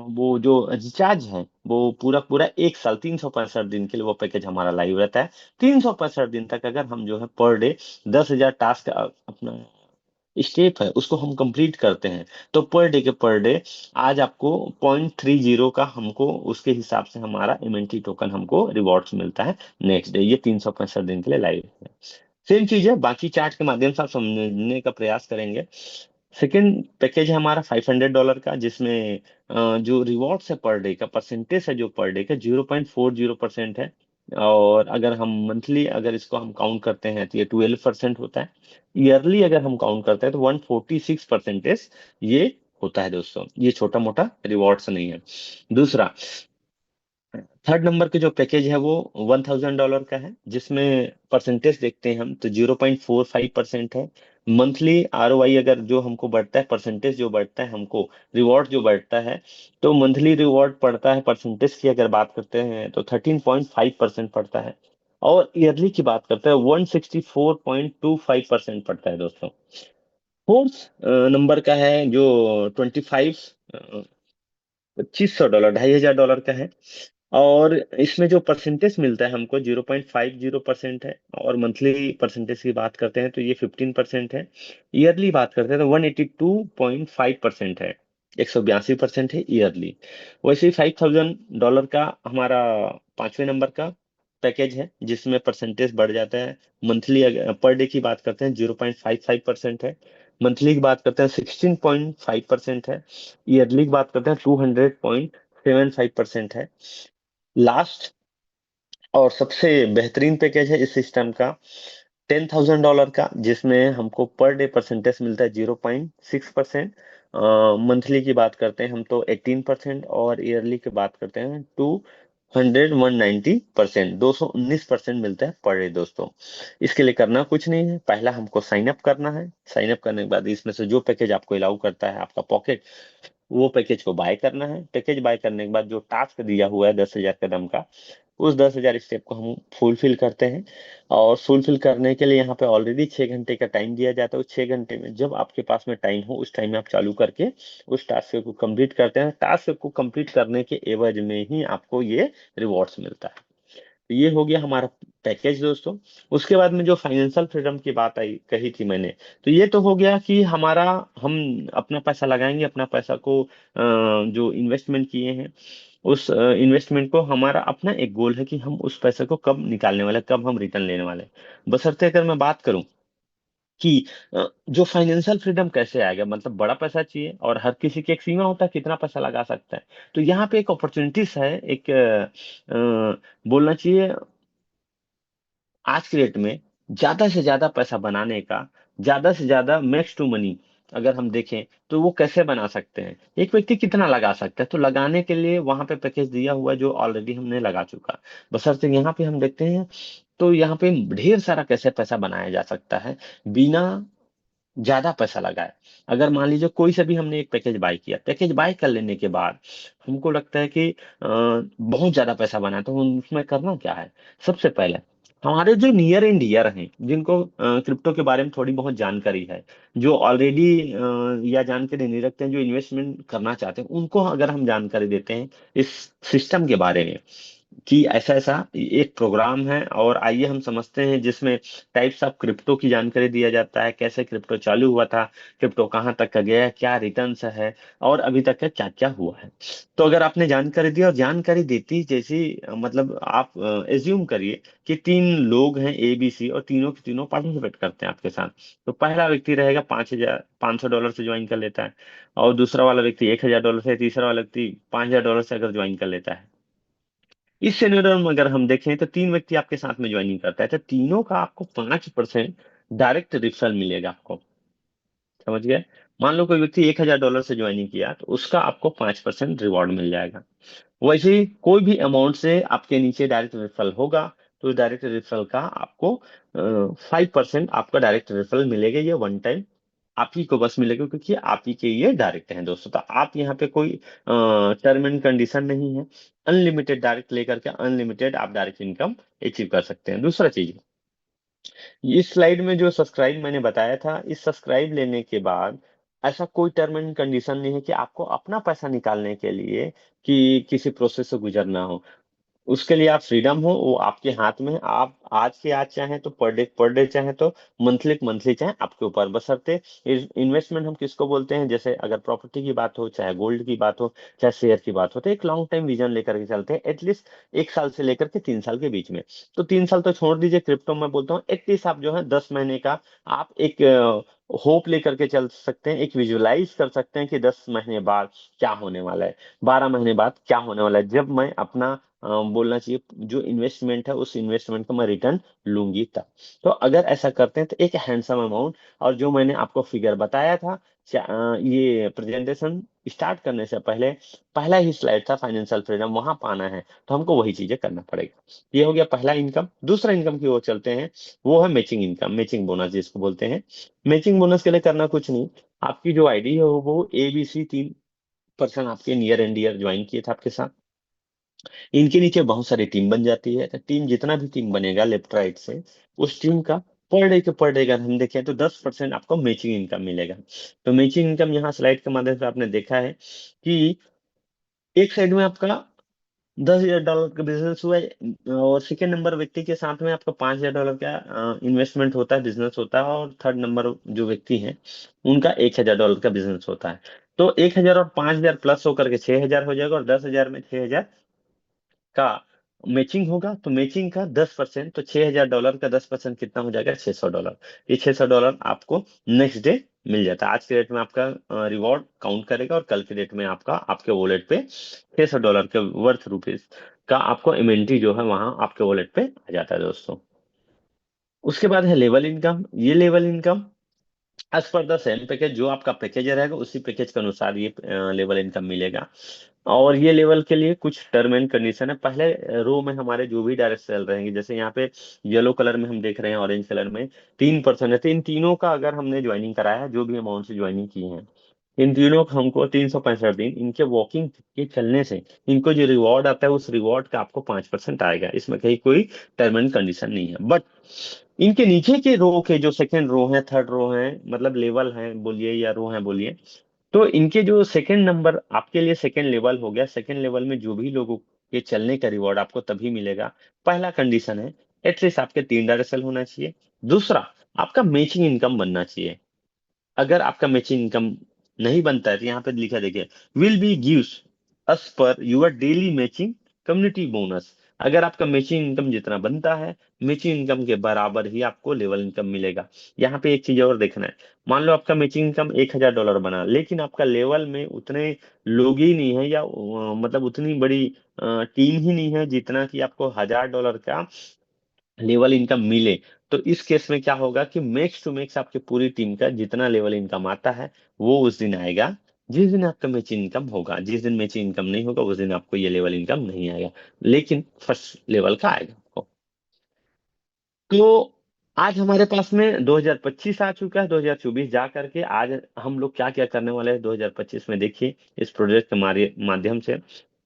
वो जो रिचार्ज है, वो पूरा पूरा 1 साल, 365 दिन के लिए वो पैकेज हमारा लाइव रहता है। 365 दिन तक अगर हम जो है पर डे 10,000 टास्क अपना स्टेप है उसको हम कंप्लीट करते हैं, तो पर डे के पर डे आज आपको 0.30 का हमको उसके हिसाब से हमारा इमेंटी टोकन हमको रिवॉर्ड्स मिलता है नेक्स्ट डे। ये 365 दिन के लिए लाइव है। सेम चीज है, बाकी चार्ट के माध्यम से आप समझने का प्रयास करेंगे। सेकेंड पैकेज है हमारा $500 का, जिसमें जो रिवॉर्ड्स है पर डे का, परसेंटेज है जो पर डे का 0.40% है। और अगर हम मंथली अगर इसको हम काउंट करते हैं, तो ये 12% होता है। ईयरली अगर हम काउंट करते हैं, तो 146% ये होता है दोस्तों। ये छोटा मोटा रिवॉर्ड्स नहीं है। दूसरा, थर्ड नंबर के जो पैकेज है वो $1,000 का है, जिसमें परसेंटेज देखते हैं हम, तो 0.45% है। मंथली आरओआई अगर जो हमको बढ़ता है, परसेंटेज जो बढ़ता है हमको, रिवॉर्ड जो बढ़ता है, तो मंथली रिवॉर्ड पड़ता है, परसेंटेज की अगर बात करते हैं तो 13.5% पड़ता है। और ईयरली की बात करते हैं 164.25% पड़ता है दोस्तों। फोर्थ नंबर का है जो 2500 $2,500, $2,500 का है। और इसमें जो परसेंटेज मिलता है हमको 0.50% है। और मंथली परसेंटेज की बात करते हैं तो ये 15% है। ईयरली बात करते हैं तो 182.5% है, 182% है ईयरली। वैसे ही $5,000 का हमारा पांचवें नंबर का पैकेज है, जिसमें परसेंटेज बढ़ जाता है। मंथली पर डे की बात करते हैं 0.55% है। मंथली की बात करते हैं 16.5% है। ईयरली की बात करते हैं 200.75% है। लास्ट और सबसे बेहतरीन पैकेज है इस सिस्टम का, $10,000 का, जिसमें हमको पर डे परसेंटेज मिलता है 0.6%। मंथली की बात करते हैं हम तो 18%। और ईयरली की बात करते हैं 290%, 219% मिलता है पर डे दोस्तों। इसके लिए करना कुछ नहीं है, पहला हमको साइन अप करना है। साइन अप करने के बाद इसमें से जो पैकेज आपको अलाउ करता है आपका पॉकेट, वो पैकेज को बाय करना है। पैकेज बाय करने के बाद जो टास्क दिया हुआ है 10,000 कदम का, उस 10,000 स्टेप को हम फुलफिल करते हैं। और फुलफिल करने के लिए यहाँ पे ऑलरेडी 6 घंटे का टाइम दिया जाता है। उस 6 घंटे में जब आपके पास में टाइम हो, उस टाइम में आप चालू करके उस टास्क को कंप्लीट करते हैं। टास्क को कंप्लीट करने के एवज में ही आपको ये रिवॉर्ड्स मिलता है। तो ये हो गया हमारा पैकेज दोस्तों। उसके बाद में जो फाइनेंशियल फ्रीडम की बात आई कही थी मैंने, तो ये तो हो गया कि हमारा, हम अपना पैसा लगाएंगे, अपना पैसा को जो इन्वेस्टमेंट किए हैं, उस इन्वेस्टमेंट को, हमारा अपना एक गोल है कि हम उस पैसे को कब निकालने वाले, कब हम रिटर्न लेने वाले। बशर्ते अगर मैं बात करूं कि जो फाइनेंशियल फ्रीडम कैसे आएगा, मतलब बड़ा पैसा चाहिए और हर किसी की एक सीमा होता है कितना पैसा लगा सकता है। तो यहाँ पे एक अपॉर्चुनिटीज है, एक बोलना चाहिए आज के डेट में ज्यादा से ज्यादा पैसा बनाने का, ज्यादा से ज्यादा मैक्स टू मनी अगर हम देखें तो वो कैसे बना सकते हैं, एक व्यक्ति कितना लगा सकता है। तो लगाने के लिए वहां पे पैकेज दिया हुआ है जो ऑलरेडी हमने लगा चुका। बशर्ते यहाँ पे हम देखते हैं तो यहाँ पे ढेर सारा कैसे पैसा बनाया जा सकता है बिना ज्यादा पैसा लगाए। अगर मान लीजिए कोई से भी हमने एक पैकेज बाय किया, पैकेज बाय कर लेने के बाद हमको लगता है कि बहुत ज्यादा पैसा बना है, तो उसमें करना क्या है। सबसे पहले हमारे जो नियर एंड डियर हैं, जिनको क्रिप्टो के बारे में थोड़ी बहुत जानकारी है, जो ऑलरेडी या जानकारी नहीं रखते हैं, जो इन्वेस्टमेंट करना चाहते हैं, उनको अगर हम जानकारी देते हैं इस सिस्टम के बारे में कि ऐसा ऐसा एक प्रोग्राम है, और आइए हम समझते हैं जिसमें टाइप्स ऑफ क्रिप्टो की जानकारी दिया जाता है, कैसे क्रिप्टो चालू हुआ था, क्रिप्टो कहाँ तक का गया है, क्या रिटर्न्स है, और अभी तक का क्या क्या हुआ है। तो अगर आपने जानकारी दी, और जानकारी देती जैसी मतलब आप एज्यूम करिए कि तीन लोग हैं ए बी सी, और तीनों के तीनों पार्टिसिपेट करते हैं आपके साथ। तो पहला व्यक्ति रहेगा 5,000 $500 से ज्वाइन कर लेता है, और दूसरा वाला व्यक्ति $1,000 से, तीसरा वाला व्यक्ति $5,000 से अगर ज्वाइन कर लेता है। इस सिनेरियो में अगर हम देखें तो तीन व्यक्ति आपके साथ में ज्वाइनिंग करता है, तो तीनों का आपको 5% डायरेक्ट रेफरल मिलेगा आपको। समझ गए। मान लो कोई व्यक्ति $1,000 से ज्वाइनिंग किया तो उसका आपको 5% रिवॉर्ड मिल जाएगा। वैसे ही कोई भी अमाउंट से आपके नीचे डायरेक्ट रेफरल होगा, तो डायरेक्ट रेफरल का आपको 5% आपका डायरेक्ट रेफरल मिलेगा। ये वन टाइम आप ही को बस मिलेगा, क्योंकि आप ही के ये डायरेक्ट हैं दोस्तों। तो आप यहाँ पे कोई टर्म एंड कंडीशन नहीं है, अनलिमिटेड डायरेक्ट लेकर के अनलिमिटेड आप डायरेक्ट इनकम अचीव कर सकते हैं। दूसरा चीज, इस स्लाइड में जो सब्सक्राइब मैंने बताया था, इस सब्सक्राइब लेने के बाद ऐसा कोई टर्म एंड कंडीशन नहीं है कि आपको अपना पैसा निकालने के लिए कि किसी प्रोसेस से गुजरना हो। उसके लिए आप फ्रीडम हो, वो आपके हाथ में है। आप आज के आज चाहें तो पर डे चाहें तो मंथली मंथली चाहें, आपके ऊपर। बशर्ते इन्वेस्टमेंट हम किसको बोलते हैं, जैसे अगर प्रॉपर्टी की बात हो, चाहे गोल्ड की बात हो, चाहे शेयर की बात हो, तो एक लॉन्ग टाइम विजन लेकर के चलते हैं, एटलीस्ट 1 साल से लेकर के 3 साल के बीच में। तो 3 साल तो छोड़ दीजिए, क्रिप्टो में बोलता हूँ एटलीस्ट आप जो है 10 महीने का आप एक होप लेकर के चल सकते हैं, एक विजुलाइज कर सकते हैं कि 10 महीने बाद क्या होने वाला है, 12 महीने बाद क्या होने वाला है, जब मैं अपना बोलना चाहिए जो इन्वेस्टमेंट है उस इन्वेस्टमेंट का मैं रिटर्न लूंगी तब। तो अगर ऐसा करते हैं तो एक हैंडसम अमाउंट, और जो मैंने आपको फिगर बताया था, ये प्रेजेंटेशन स्टार्ट करने से पहले पहला ही स्लाइड था फाइनेंशियल फ्रीडम, वहां पाना है तो हमको वही चीजें करना पड़ेगा। ये हो गया पहला इनकम। दूसरा इनकम की ओर चलते हैं, वो है मैचिंग इनकम, मैचिंग बोनस जिसको बोलते हैं। मैचिंग बोनस के लिए करना कुछ नहीं, आपकी जो आईडी है वो ABC 3% आपके नियर एंड डियर ज्वाइन किए थे आपके साथ, इनके नीचे बहुत सारी टीम बन जाती है। तो टीम जितना भी टीम बनेगा लेफ्ट राइट से, उस टीम का पर डे अगर हम देखें तो 10% आपको मैचिंग इनकम मिलेगा। तो मैचिंग इनकम यहाँ स्लाइड के माध्यम से आपने देखा है कि एक साइड में आपका $10,000 का बिजनेस हुआ है, और सेकेंड नंबर व्यक्ति के साथ में आपका $5,000 का इन्वेस्टमेंट होता है, बिजनेस होता है, और थर्ड नंबर जो व्यक्ति है उनका $1,000 का बिजनेस होता है। तो 1,000 और 5,000 प्लस होकर के 6,000 हो जाएगा, और 10,000 में 6,000 का मैचिंग होगा। तो मैचिंग का 10%, तो $6,000 का 10% कितना हो जाएगा, $600। ये $600 आपको नेक्स्ट डे मिल जाता है। आज के डेट में आपका रिवॉर्ड काउंट करेगा, और कल के डेट में आपका आपके वॉलेट पे $600 के वर्थ रुपीज का आपको इन्वेंट्री जो है वहां आपके वॉलेट पे आ जाता है दोस्तों। उसके बाद है लेवल इनकम। ये level income as per the same package, जो आपका पैकेज रहेगा उसी पैकेज के अनुसार ये लेवल इनकम मिलेगा। और ये लेवल के लिए कुछ टर्म एंड कंडीशन है। पहले रो में हमारे जो भी डायरेक्ट सेल रहेंगे, जैसे यहाँ पे येलो कलर में हम देख रहे हैं, ऑरेंज कलर में 3% है, तो इन तीनों का अगर हमने ज्वाइनिंग कराया है, जो भी अमाउंट से ज्वाइनिंग की है, इन तीनों को हमको 365 दिन इनके वॉकिंग के चलने से इनको जो रिवॉर्ड आता है, उस रिवॉर्ड का आपको 5% आएगा। इसमें कहीं कोई टर्म एंड कंडीशन नहीं है। बट इनके नीचे के रो के जो सेकंड रो है, थर्ड रो है, मतलब लेवल है बोलिए या रो है बोलिए, तो इनके जो सेकंड नंबर आपके लिए सेकंड लेवल हो गया। सेकंड लेवल में जो भी लोगों के चलने का रिवॉर्ड आपको तभी मिलेगा। पहला कंडीशन है एटलीस्ट आपके 3 डायरेक्शन होना चाहिए। दूसरा, आपका मैचिंग इनकम बनना चाहिए। अगर आपका मैचिंग इनकम नहीं बनता है तो यहाँ पे लिखा देखिए, will be gives us per your daily matching community bonus. अगर आपका मैचिंग इनकम जितना बनता है, मैचिंग इनकम के बराबर ही आपको लेवल इनकम मिलेगा। यहाँ पे एक चीज और देखना है, मान लो आपका मैचिंग इनकम $1,000 बना, लेकिन आपका लेवल में उतने लोग ही नहीं है, या मतलब उतनी बड़ी टीम ही नहीं है जितना कि आपको $1,000 का लेवल इनकम मिले। तो इस केस में क्या होगा कि मैक्स टू मैक्स आपकी पूरी टीम का जितना लेवल इनकम आता है वो उस दिन आएगा जिस दिन आपका मैच इनकम होगा। जिस दिन मैच इनकम नहीं होगा उस दिन आपको ये लेवल इनकम नहीं आएगा, लेकिन फर्स्ट लेवल का आएगा आपको। तो आज हमारे पास में 2025 आ चुका है, 2024 जा करके आज हम लोग क्या क्या करने वाले हैं 2025 में, देखिए इस प्रोजेक्ट के माध्यम से।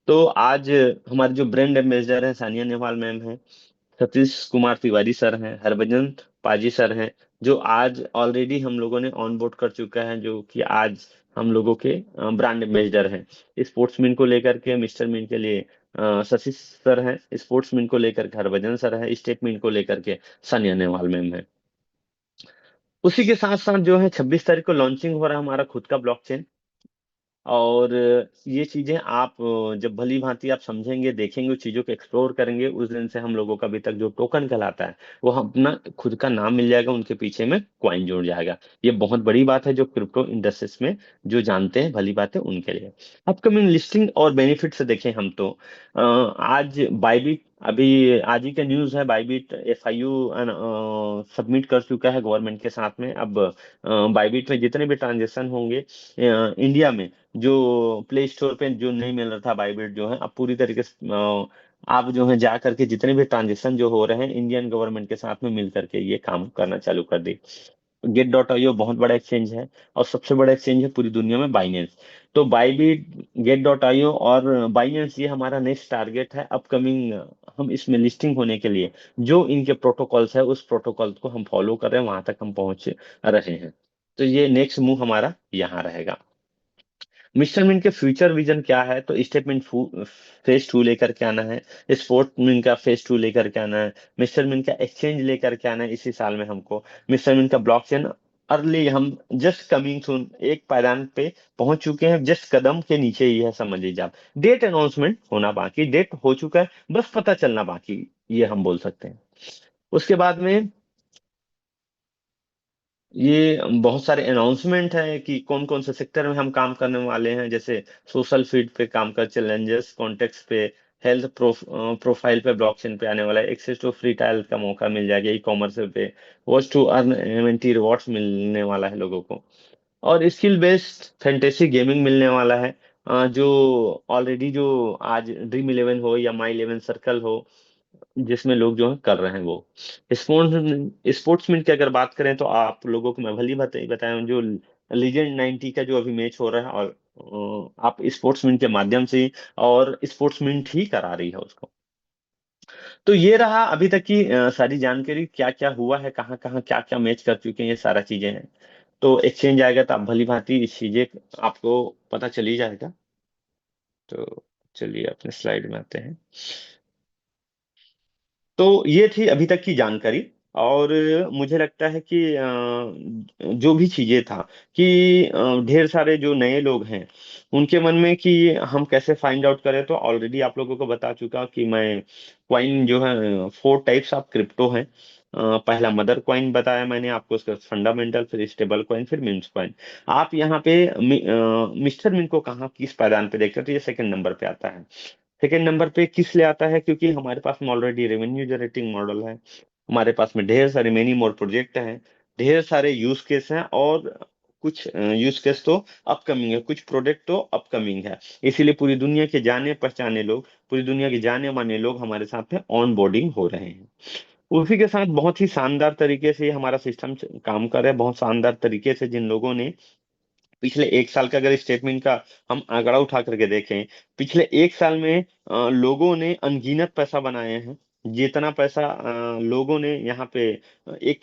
तो आज हमारे जो ब्रांड एम्बेसडर हैं सानिया नेहवाल मैम है, सतीश कुमार तिवारी सर हैं, हरभजन पाजी सर हैं, जो आज ऑलरेडी हम लोगों ने ऑन बोर्ड कर चुका है, जो कि आज हम लोगों के ब्रांड एम्बेसडर हैं। स्पोर्ट्समैन को लेकर के मिस्टर मीन के लिए शशि सर हैं, स्पोर्ट्समैन को लेकर के हरभजन सर है, स्टेटमैन को लेकर के सानिया नेहवाल मैम है। उसी के साथ साथ जो है 26 तारीख को लॉन्चिंग हो रहा है हमारा खुद का ब्लॉकचेन। और ये चीजें आप जब भली भांति आप समझेंगे, देखेंगे, उस चीजों को एक्सप्लोर करेंगे, उस दिन से हम लोगों का अभी तक जो टोकन कहलाता है वो हम अपना खुद का नाम मिल जाएगा, उनके पीछे में कॉइन जुड़ जाएगा। ये बहुत बड़ी बात है जो क्रिप्टो इंडस्ट्रीज में जो जानते हैं भली बात है उनके लिए। अपकमिंग लिस्टिंग और बेनिफिट से देखें हम तो आज बाइबिट, अभी आज ही का न्यूज है, बाइबिट FIU सबमिट कर चुका है गवर्नमेंट के साथ में। अब बाइबिट में जितने भी ट्रांजेक्शन होंगे इंडिया में, जो प्ले स्टोर पे जो नहीं मिल रहा था बाइबिट जो है, अब पूरी तरीके से आप जो है जा करके जितने भी ट्रांजेक्शन जो हो रहे हैं इंडियन गवर्नमेंट के साथ में मिल करके ये काम करना चालू कर दी। Get.io बहुत बड़ा एक्सचेंज है, और सबसे बड़ा एक्सचेंज है पूरी दुनिया में बाइनेंस। तो बाइबिट, Get.io और बाइनेंस ये हमारा नेक्स्ट टारगेट है अपकमिंग। हम इसमें लिस्टिंग होने के लिए जो इनके प्रोटोकॉल्स है उस प्रोटोकॉल को हम फॉलो कर रहे हैं, वहां तक हम पहुंच रहे हैं। तो ये नेक्स्ट मूव हमारा यहाँ रहेगा। मिस्टर मिन के फ्यूचर विजन क्या है, तो स्टेटमेंट फेज 2 लेकर के आना है, स्पोर्ट मिन का फेज 2 लेकर के आना है, मिस्टर मिन का एक्सचेंज लेकर के आना है इसी साल में हमको, मिस्टर मिन का ब्लॉकचेन अर्ली हम जस्ट कमिंग सून एक पायदान पे पहुंच चुके हैं, जस्ट कदम के नीचे ही है समझ लीजिए आप। डेट अनाउंसमेंट होना बाकी, डेट हो चुका है, बस पता चलना बाकी, ये हम बोल सकते हैं। उसके बाद में ये बहुत सारे अनाउंसमेंट है कि कौन कौन से सेक्टर में हम काम करने वाले हैं, जैसे सोशल फीड पे काम कर, चैलेंजेस कॉन्टेक्स्ट पे, हेल्थ प्रोफाइल पे, ब्लॉकचेन पे आने वाला है, एक्सेस टू फ्री ट्रायल का मौका मिल जाएगा, ई कॉमर्स पे watch to earn MNT rewards मिलने वाला है लोगों को, और स्किल बेस्ड फैंटेसी गेमिंग मिलने वाला है। जो ऑलरेडी जो आज ड्रीम 11 हो या माई 11 सर्कल हो, जिसमें लोग जो है कर रहे हैं वो। स्पोर्ट्समैन की अगर बात करें तो आप लोगों को मैं भली बताया जो लीजेंड 90 का जो अभी मैच हो रहा है, और आप स्पोर्ट्समैन के माध्यम से, और स्पोर्ट्समैन ही करा रही है उसको। तो ये रहा अभी तक की सारी जानकारी, क्या क्या हुआ है, कहाँ कहाँ क्या क्या मैच कर चुके हैं, ये सारा चीजें हैं। तो एक्सचेंज आएगा तो आप भली भांति इस चीजें आपको पता चल ही जाएगा। तो चलिए अपने स्लाइड में आते हैं। तो ये थी अभी तक की जानकारी। और मुझे लगता है कि जो भी चीजें था कि ढेर सारे जो नए लोग हैं उनके मन में कि हम कैसे फाइंड आउट करें, तो ऑलरेडी आप लोगों को बता चुका कि मैं क्वाइन जो है 4 टाइप्स ऑफ क्रिप्टो हैं। पहला मदर क्वाइन बताया मैंने आपको, उसका फंडामेंटल, फिर स्टेबल क्वाइन, फिर मीम्स क्वाइन। आप यहाँ पे मिस्टर मिन को कहाँ किस पायदान पे देखते हो, तो ये सेकंड नंबर पे आता है। सेकेंड नंबर पे किस लिए आता है, क्योंकि हमारे पास में ऑलरेडी रेवेन्यू जनरेटिंग मॉडल है, हमारे पास में ढेर सारे मेनी मोर प्रोजेक्ट हैं, ढेर सारे यूज केस हैं, और कुछ यूज केस तो अपकमिंग है, कुछ प्रोडक्ट तो अपकमिंग है। इसीलिए पूरी दुनिया के जाने पहचाने लोग, पूरी दुनिया के जाने माने लोग हमारे साथ में ऑन बोर्डिंग हो रहे हैं। उसी के साथ बहुत ही शानदार तरीके से ये हमारा सिस्टम काम कर रहा है, बहुत शानदार तरीके से। जिन लोगों ने पिछले 1 साल का अगर स्टेटमेंट का हम आंकड़ा उठा करके देखें, पिछले 1 साल में लोगों ने अनगिनत पैसा बनाए हैं। जितना पैसा लोगों ने यहाँ पे एक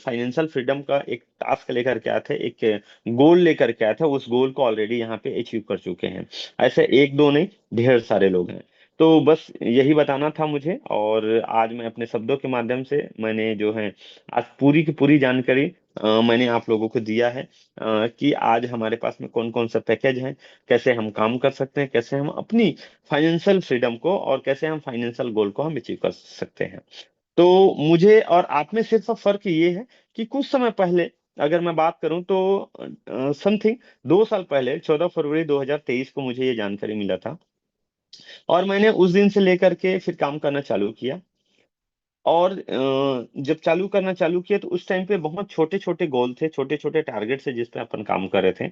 फाइनेंशियल फ्रीडम का एक टास्क लेकर के आए थे, एक गोल लेकर के आए थे, उस गोल को ऑलरेडी यहाँ पे अचीव कर चुके हैं। ऐसे एक दो नहीं, ढेर सारे लोग हैं। तो बस यही बताना था मुझे, और आज मैं अपने शब्दों के माध्यम से मैंने जो है आज पूरी की पूरी जानकारी मैंने आप लोगों को दिया है कि आज हमारे पास में कौन कौन सा पैकेज है, कैसे हम काम कर सकते हैं, कैसे हम अपनी फाइनेंशियल फ्रीडम को और कैसे हम फाइनेंशियल गोल को हम अचीव कर सकते हैं। तो मुझे और आप में सिर्फ फर्क ये है कि कुछ समय पहले अगर मैं बात करूं तो समथिंग 2 साल पहले 14 फरवरी 2023 को मुझे ये जानकारी मिला था, और मैंने उस दिन से लेकर के फिर काम करना चालू किया। और जब चालू करना चालू किया तो उस टाइम पे बहुत छोटे छोटे गोल थे, छोटे छोटे टारगेट से जिस पे अपन काम कर रहे थे,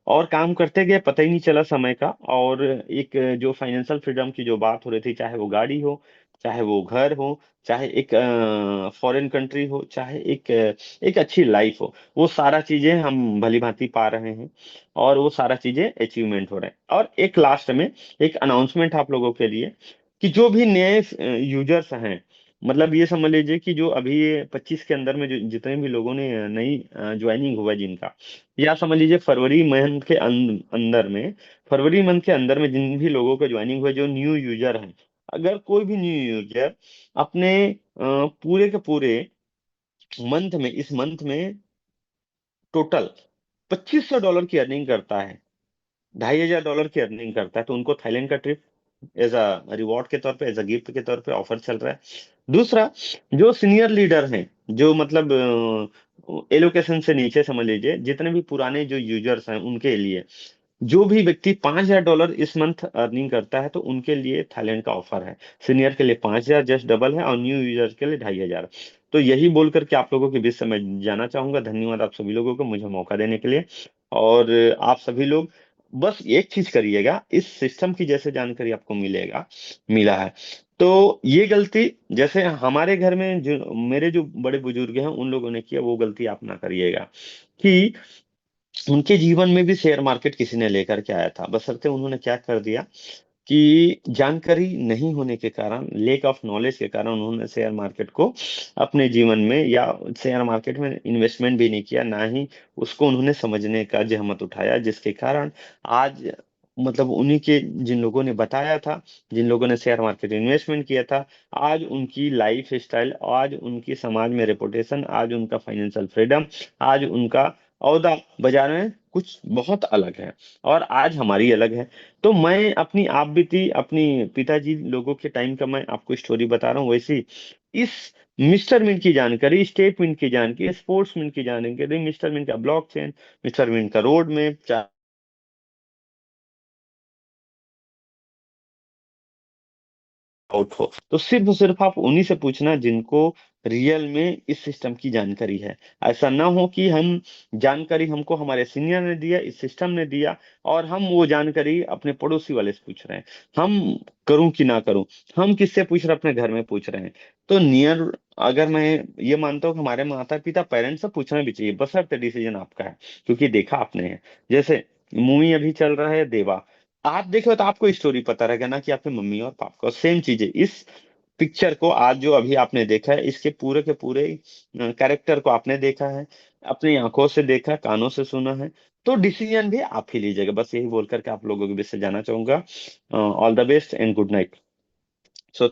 और काम करते गए पता ही नहीं चला समय का। और एक जो फाइनेंशियल फ्रीडम की जो बात हो रही थी, चाहे वो गाड़ी हो, चाहे वो घर हो, चाहे एक फॉरेन कंट्री हो, चाहे एक अच्छी लाइफ हो, वो सारा चीजें हम भली भांति पा रहे हैं, और वो सारा चीजें अचीवमेंट हो रहे हैं। और एक लास्ट में एक अनाउंसमेंट आप लोगों के लिए कि जो भी नए यूजर्स हैं, मतलब ये समझ लीजिए कि जो अभी ये 25 के अंदर में जो जितने भी लोगों ने नई ज्वाइनिंग हुआ जिनका, या समझ लीजिए फरवरी मंथ के अंदर में जिन भी लोगों का ज्वाइनिंग हुआ, जो न्यू यूजर हैं, अगर कोई भी न्यू यूजर अपने पूरे के पूरे इस मंथ में टोटल $2500 की अर्निंग करता है, $2500 की अर्निंग करता है, तो उनको थाईलैंड का ट्रिप एज अ रिवॉर्ड के तौर पे, एज अ गिफ्ट के तौर पे ऑफर चल रहा है। दूसरा, जो सीनियर लीडर हैं, जो मतलब एलोकेशन से नीचे समझ लीजिए, जितने भी पुराने जो यूजर्स हैं उनके लिए, जो भी व्यक्ति $5000 इस मंथ अर्निंग करता है तो उनके लिए थाईलैंड का ऑफर है। सीनियर के लिए 5000 जस्ट डबल है, और न्यू यूजर के लिए 2500। तो यही बोल करके आप लोगों के बीच से मैं जाना चाहूंगा। धन्यवाद आप सभी लोगों को मुझे मौका देने के लिए। और आप सभी लोग बस एक चीज करिएगा, इस सिस्टम की जैसे जानकारी आपको मिला है, तो ये गलती जैसे हमारे घर में जो मेरे जो बड़े बुजुर्ग हैं उन लोगों ने किया, वो गलती आप ना करिएगा कि उनके जीवन में भी शेयर मार्केट किसी ने लेकर के आया था, बशर्ते उन्होंने क्या कर दिया कि जानकारी नहीं होने के कारण, लेक ऑफ नॉलेज के कारण, उन्होंने शेयर मार्केट को अपने जीवन में या शेयर मार्केट में इन्वेस्टमेंट भी नहीं किया, ना ही उसको उन्होंने समझने का जहमत उठाया, जिसके कारण आज मतलब उन्हीं के जिन लोगों ने बताया था, जिन लोगों ने शेयर मार्केट इन्वेस्टमेंट किया था, आज उनकी लाइफ स्टाइल, आज उनकी समाज में रेपुटेशन, आज उनका फाइनेंशियल फ्रीडम, आज उनका औदा बाजार में कुछ बहुत अलग है, और आज हमारी अलग है। तो मैं अपनी आप बीती अपनी पिताजी लोगों के टाइम का मैं आपको स्टोरी बता रहा हूँ, वैसी इस मिस्टर मिंट की जानकारी, स्टेट मिंट की जानकारी, स्पोर्ट्स मिंट की जानकारी, मिस्टर मिंट का ब्लॉकचेन, मिस्टर मिंट का रोड मैप, आउट हो, तो सिर्फ और सिर्फ आप उन्हीं से पूछना जिनको रियल में इस सिस्टम की जानकारी है। ऐसा ना हो कि हम जानकारी हमको हमारे सीनियर ने दिया, इस सिस्टम ने दिया, और हम वो जानकारी अपने पड़ोसी वाले से पूछ रहे हैं। हम करूं कि ना करूं, हम किससे पूछ रहे हैं, अपने घर में पूछ रहे हैं। तो नियर, अगर मैं ये मानता हूँ कि हमारे माता पिता पेरेंट्स से पूछना भी चाहिए, बशर्ते डिसीजन आपका है, क्योंकि देखा आपने है। जैसे मूवी अभी चल रहा है देवा, आप देखो तो आपको स्टोरी पता रहेगा ना कि आपके मम्मी और पापा को, सेम चीजें इस पिक्चर को आज जो अभी आपने देखा है, इसके पूरे के पूरे कैरेक्टर को आपने देखा है, अपनी आंखों से देखा, कानों से सुना है, तो डिसीजन भी आप ही लीजिएगा। बस यही बोल करके आप लोगों के बीच से जाना चाहूंगा। All the best and good night. So